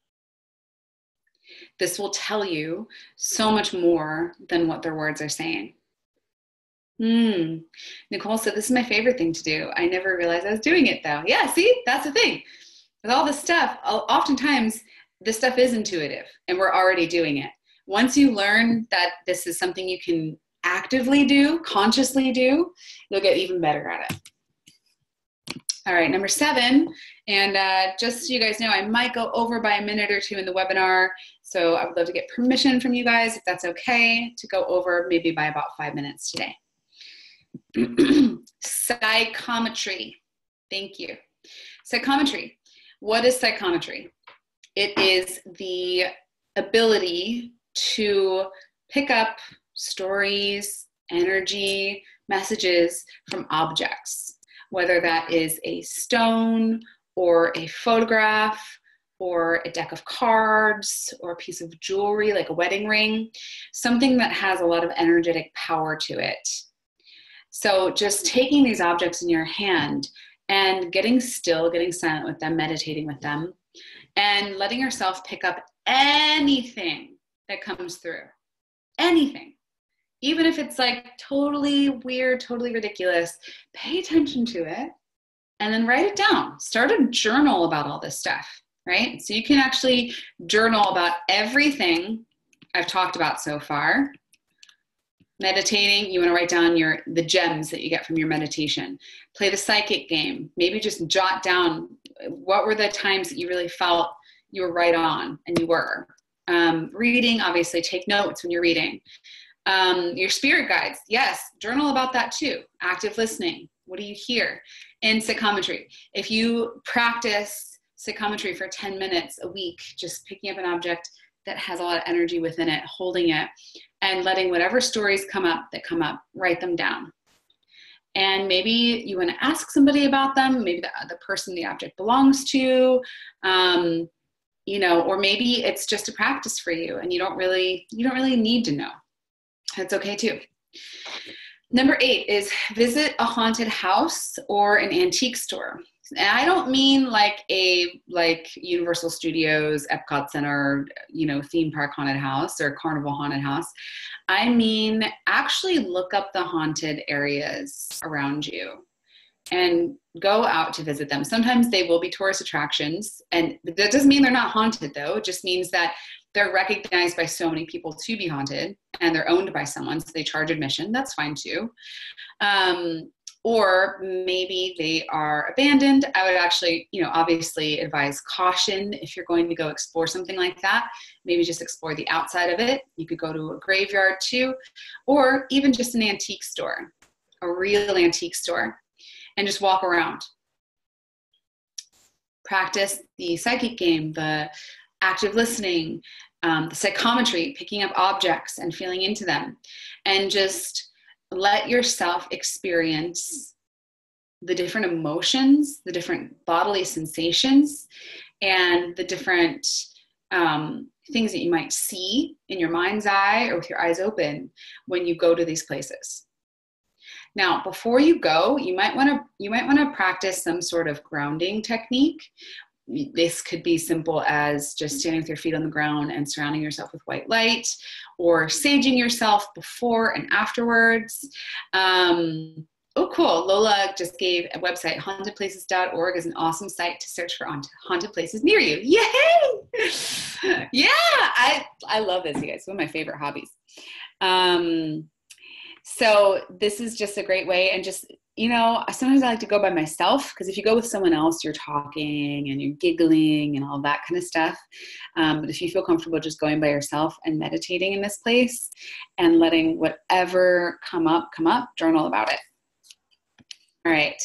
This will tell you so much more than what their words are saying. Nicole said, this is my favorite thing to do. I never realized I was doing it though. Yeah, see, that's the thing. With all this stuff, oftentimes this stuff is intuitive and we're already doing it. Once you learn that this is something you can actively do, consciously do, you'll get even better at it. All right, number 7, and just so you guys know, I might go over by a minute or two in the webinar, so I would love to get permission from you guys, if that's okay, to go over maybe by about 5 minutes today. Psychometry. Thank you. Psychometry. What is psychometry? It is the ability to pick up stories, energy, messages from objects. Whether that is a stone or a photograph or a deck of cards or a piece of jewelry like a wedding ring, something that has a lot of energetic power to it. So just taking these objects in your hand and getting still, getting silent with them, meditating with them, and letting yourself pick up anything that comes through. Anything. Even if it's like totally weird, totally ridiculous, pay attention to it and then write it down. Start a journal about all this stuff, right? So you can actually journal about everything I've talked about so far. Meditating, you want to write down the gems that you get from your meditation. Play the psychic game. Maybe just jot down what were the times that you really felt you were right on, and you were. Reading, obviously, take notes when you're reading. Your spirit guides, yes, journal about that too. Active listening, What do you hear in psychometry? If you practice psychometry for 10 minutes a week, just picking up an object that has a lot of energy within it, holding it, and letting whatever stories come up, write them down. And maybe you want to ask somebody about them, maybe the person the object belongs to, or maybe it's just a practice for you and you don't really need to know. That's okay too. Number 8 is visit a haunted house or an antique store. And I don't mean like Universal Studios, Epcot Center, theme park haunted house or carnival haunted house. I mean, actually look up the haunted areas around you and go out to visit them. Sometimes they will be tourist attractions, and that doesn't mean they're not haunted though. It just means that they're recognized by so many people to be haunted, and they're owned by someone, so they charge admission. That's fine too. Or maybe they are abandoned. I would actually, obviously advise caution if you're going to go explore something like that. Maybe just explore the outside of it. You could go to a graveyard too, or even just an antique store, a real antique store, and just walk around. Practice the psychic game, the active listening, the psychometry, picking up objects and feeling into them, and just let yourself experience the different emotions, the different bodily sensations, and the different things that you might see in your mind's eye or with your eyes open when you go to these places. Now, before you go, you might want to practice some sort of grounding technique. This could be simple as just standing with your feet on the ground and surrounding yourself with white light, or saging yourself before and afterwards. Oh, cool. Lola just gave a website, hauntedplaces.org is an awesome site to search for haunted places near you. Yay! Yeah, I love this, you guys. It's one of my favorite hobbies. So this is just a great way. And just, sometimes I like to go by myself, because if you go with someone else, you're talking and you're giggling and all that kind of stuff. But if you feel comfortable just going by yourself and meditating in this place and letting whatever come up, journal about it. All right.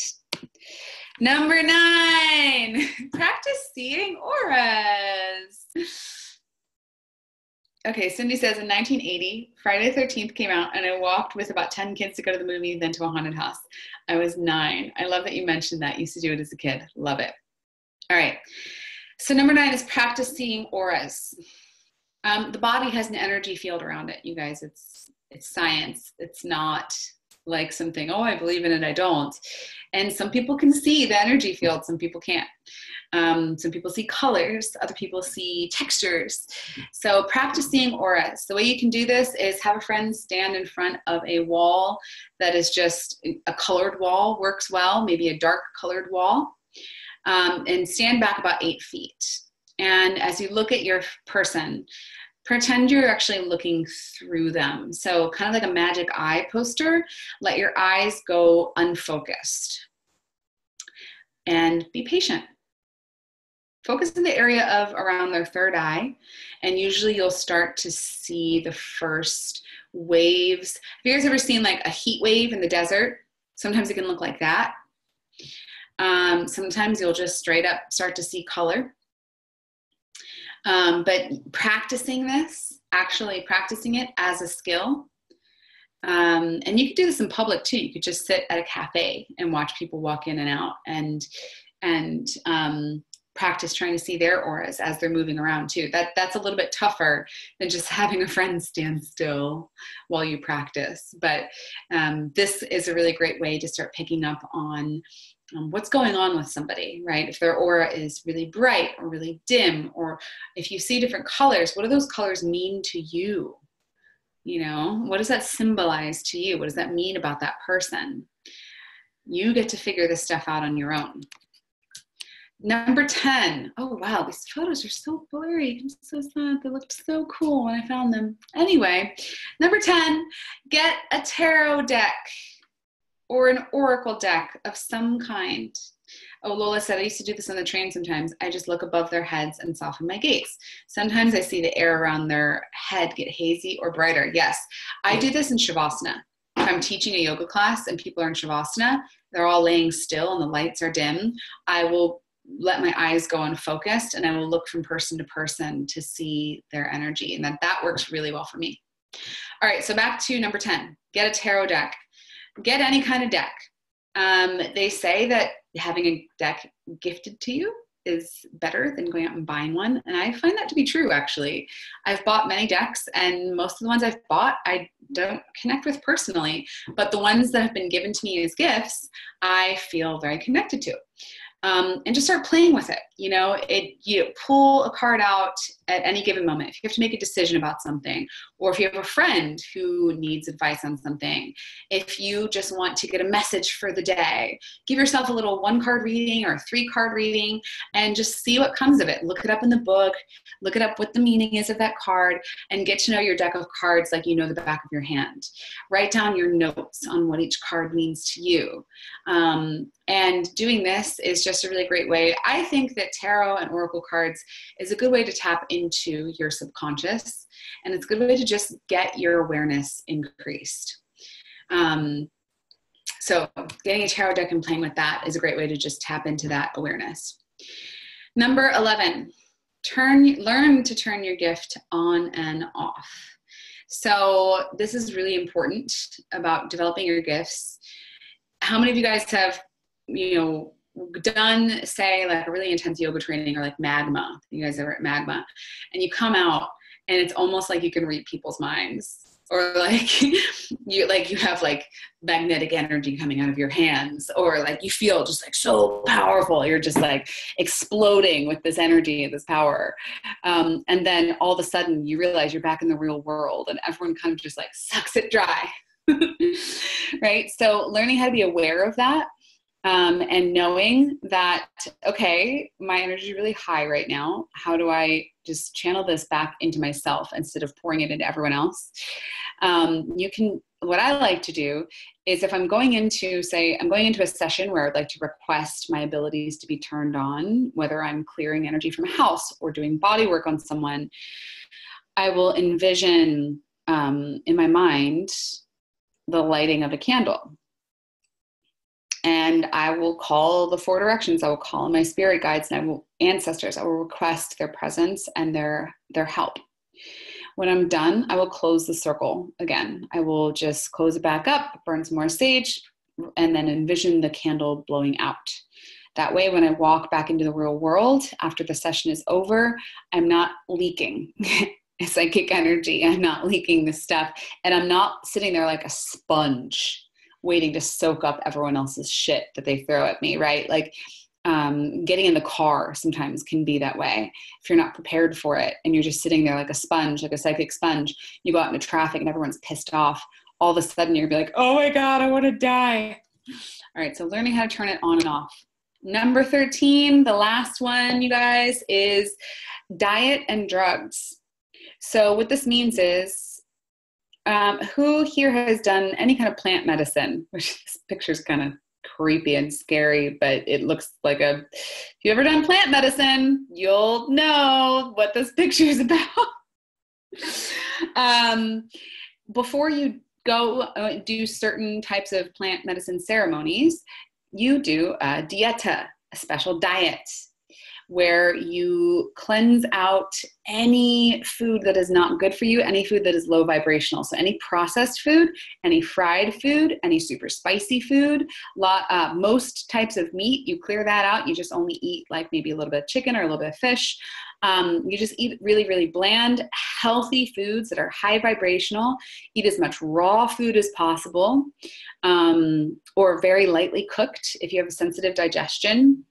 Number 9, practice seeing auras. Okay, Cindy says in 1980, Friday the 13th came out and I walked with about 10 kids to go to the movie, then to a haunted house. I was 9. I love that you mentioned that. Used to do it as a kid. Love it. All right. So number 9 is practice seeing auras. The body has an energy field around it, you guys. It's science. It's not like something, oh, I believe in it, I don't. And some people can see the energy field, some people can't. Some people see colors, other people see textures. So practice seeing auras. The way you can do this is have a friend stand in front of a wall that is just a colored wall, works well, maybe a dark colored wall, and stand back about 8 feet. And as you look at your person, pretend you're actually looking through them. So kind of like a magic eye poster, let your eyes go unfocused and be patient. Focus in the area of around their third eye, and usually you'll start to see the first waves. Have you guys ever seen like a heat wave in the desert? Sometimes it can look like that. Sometimes you'll just straight up start to see color. But practicing this, actually practicing it as a skill, and you could do this in public too. You could just sit at a cafe and watch people walk in and out, and practice trying to see their auras as they're moving around too. That's a little bit tougher than just having a friend stand still while you practice. But this is a really great way to start picking up on what's going on with somebody, right? If their aura is really bright or really dim, or if you see different colors, what do those colors mean to you? What does that symbolize to you? What does that mean about that person? You get to figure this stuff out on your own. Number 10. Oh, wow. These photos are so blurry. I'm so sad. They looked so cool when I found them. Anyway, number 10, get a tarot deck or an oracle deck of some kind. Oh, Lola said, I used to do this on the train sometimes. I just look above their heads and soften my gaze. Sometimes I see the air around their head get hazy or brighter. Yes, I do this in Shavasana. if I'm teaching a yoga class and people are in Shavasana, they're all laying still and the lights are dim, I will let my eyes go unfocused and I will look from person to person to see their energy. And that works really well for me. All right, so back to number 10, get a tarot deck. Get any kind of deck. They say that having a deck gifted to you is better than going out and buying one. And I find that to be true, actually. I've bought many decks, and most of the ones I've bought, I don't connect with personally. But the ones that have been given to me as gifts, I feel very connected to. And just start playing with it. You pull a card out at any given moment. If you have to make a decision about something, or if you have a friend who needs advice on something, if you just want to get a message for the day, give yourself a little 1-card reading or 3-card reading and just see what comes of it. Look it up in the book, look it up what the meaning is of that card, and get to know your deck of cards like you know the back of your hand. Write down your notes on what each card means to you. And doing this is just a really great way. I think that tarot and oracle cards is a good way to tap into your subconscious, and it's a good way to just get your awareness increased. So getting a tarot deck and playing with that is a great way to just tap into that awareness. Number 11, learn to turn your gift on and off. So this is really important about developing your gifts. How many of you guys have, done, say, like a really intense yoga training or like Magma? You guys ever at Magma? And you come out and it's almost like you can read people's minds, or like you have like magnetic energy coming out of your hands, or like you feel just like so powerful. You're just like exploding with this energy and this power. And then all of a sudden you realize you're back in the real world and everyone kind of just like sucks it dry. Right? So learning how to be aware of that, and knowing that, okay, my energy is really high right now. How do I just channel this back into myself instead of pouring it into everyone else? What I like to do is if I'm going into a session where I'd like to request my abilities to be turned on, whether I'm clearing energy from a house or doing body work on someone, I will envision in my mind the lighting of a candle. And I will call the 4 directions. I will call my spirit guides and ancestors. I will request their presence and their help. When I'm done, I will close the circle again. I will just close it back up, burn some more sage, and then envision the candle blowing out. That way, when I walk back into the real world after the session is over, I'm not leaking psychic energy. I'm not leaking this stuff. And I'm not sitting there like a sponge waiting to soak up everyone else's shit that they throw at me, right? Like getting in the car sometimes can be that way. If you're not prepared for it and you're just sitting there like a sponge, like a psychic sponge, you go out into traffic and everyone's pissed off. All of a sudden you're like, oh my God, I want to die. All right, so learning how to turn it on and off. Number 13, the last one, you guys, is diet and drugs. So what this means is, who here has done any kind of plant medicine? Which this picture's kind of creepy and scary, but it looks like if you've ever done plant medicine, you'll know what this picture is about. Before you go do certain types of plant medicine ceremonies, you do a dieta, a special diet, where you cleanse out any food that is not good for you, any food that is low vibrational. So any processed food, any fried food, any super spicy food, most types of meat, you clear that out. You just only eat like maybe a little bit of chicken or a little bit of fish. You just eat really, really bland, healthy foods that are high vibrational. Eat as much raw food as possible, or very lightly cooked if you have a sensitive digestion.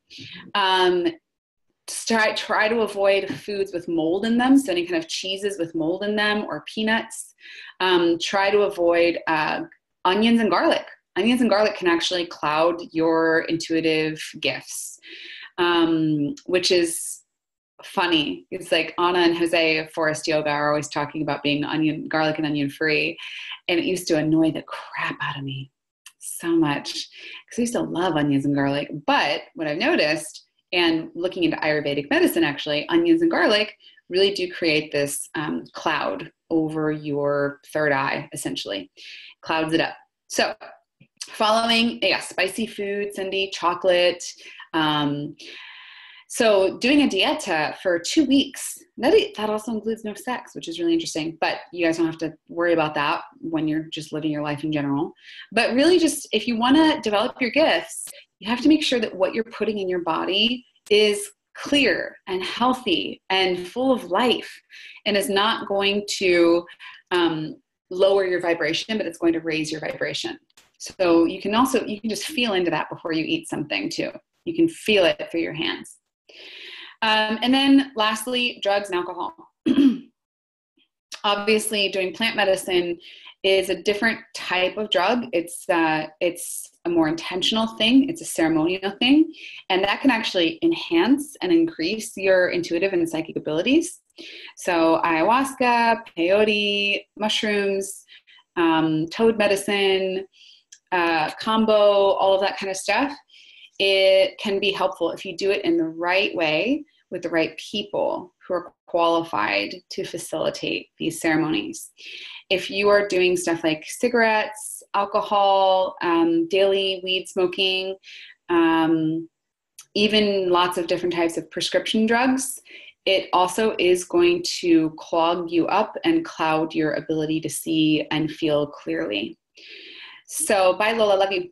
Try to avoid foods with mold in them, so any kind of cheeses with mold in them or peanuts. Try to avoid onions and garlic. Onions and garlic can actually cloud your intuitive gifts, which is funny. It's like Anna and Jose of Forest Yoga are always talking about being garlic and onion free, and it used to annoy the crap out of me so much because I used to love onions and garlic. But what I've noticed, and looking into Ayurvedic medicine, actually, onions and garlic really do create this cloud over your third eye, essentially. Clouds it up. So following, spicy food, Cindy, chocolate. So doing a dieta for 2 weeks, that also includes no sex, which is really interesting, but you guys don't have to worry about that when you're just living your life in general. But really just, if you want to develop your gifts, you have to make sure that what you're putting in your body is clear and healthy and full of life, and is not going to lower your vibration, but it's going to raise your vibration. So you can just feel into that before you eat something too. You can feel it through your hands. And then lastly, drugs and alcohol. Obviously, doing plant medicine is a different type of drug. It's a more intentional thing. It's a ceremonial thing. And that can actually enhance and increase your intuitive and psychic abilities. So ayahuasca, peyote, mushrooms, toad medicine, combo, all of that kind of stuff. It can be helpful if you do it in the right way with the right people who are qualified to facilitate these ceremonies. If you are doing stuff like cigarettes, alcohol, daily weed smoking, even lots of different types of prescription drugs, it also is going to clog you up and cloud your ability to see and feel clearly. So bye, Lola, love you.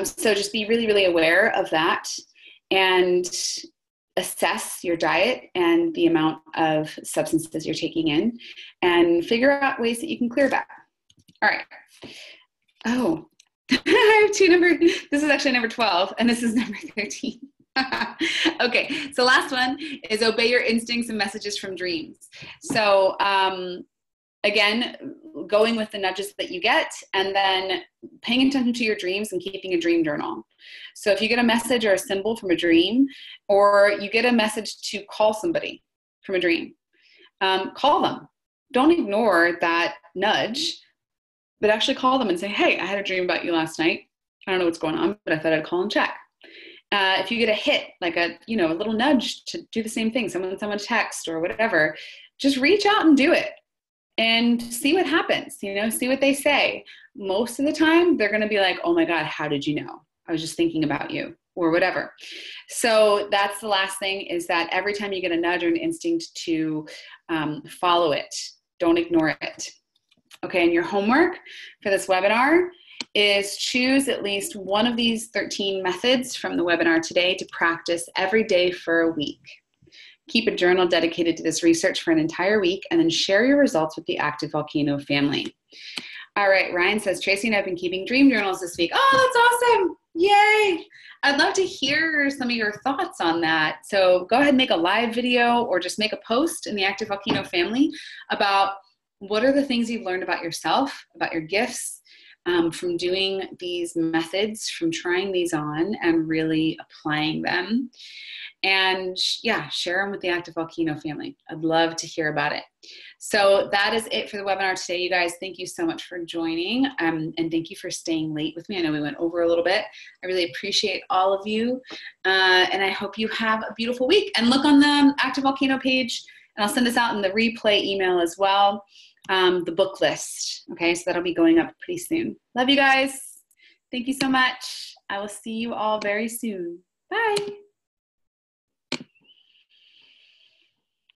So just be really, really aware of that and assess your diet and the amount of substances you're taking in and figure out ways that you can clear that. All right. Oh, I have two number. This is actually number 12 and this is number 13. Okay. So last one is obey your instincts and messages from dreams. So, again, going with the nudges that you get and then paying attention to your dreams and keeping a dream journal. So if you get a message or a symbol from a dream, or you get a message to call somebody from a dream, call them. Don't ignore that nudge, but actually call them and say, hey, I had a dream about you last night. I don't know what's going on, but I thought I'd call and check. If you get a hit, like a little nudge to do the same thing, someone text or whatever, just reach out and do it. And see what happens, see what they say. Most of the time, they're going to be like, oh my God, how did you know? I was just thinking about you or whatever. So that's the last thing, is that every time you get a nudge or an instinct to follow it, don't ignore it. Okay, and your homework for this webinar is choose at least one of these 13 methods from the webinar today to practice every day for a week. Keep a journal dedicated to this research for an entire week, and then share your results with the Active Volcano family. All right, Ryan says, Tracy and I have been keeping dream journals this week. Oh, that's awesome. Yay. I'd love to hear some of your thoughts on that. So go ahead and make a live video or just make a post in the Active Volcano family about what are the things you've learned about yourself, about your gifts, from doing these methods, from trying these on and really applying them. And yeah, share them with the Active Volcano family. I'd love to hear about it. So that is it for the webinar today, you guys. Thank you so much for joining, and thank you for staying late with me. I know we went over a little bit. I really appreciate all of you, and I hope you have a beautiful week. And look on the Active Volcano page, and I'll send this out in the replay email as well, the book list. Okay, so that'll be going up pretty soon. Love you guys. Thank you so much. I will see you all very soon. Bye.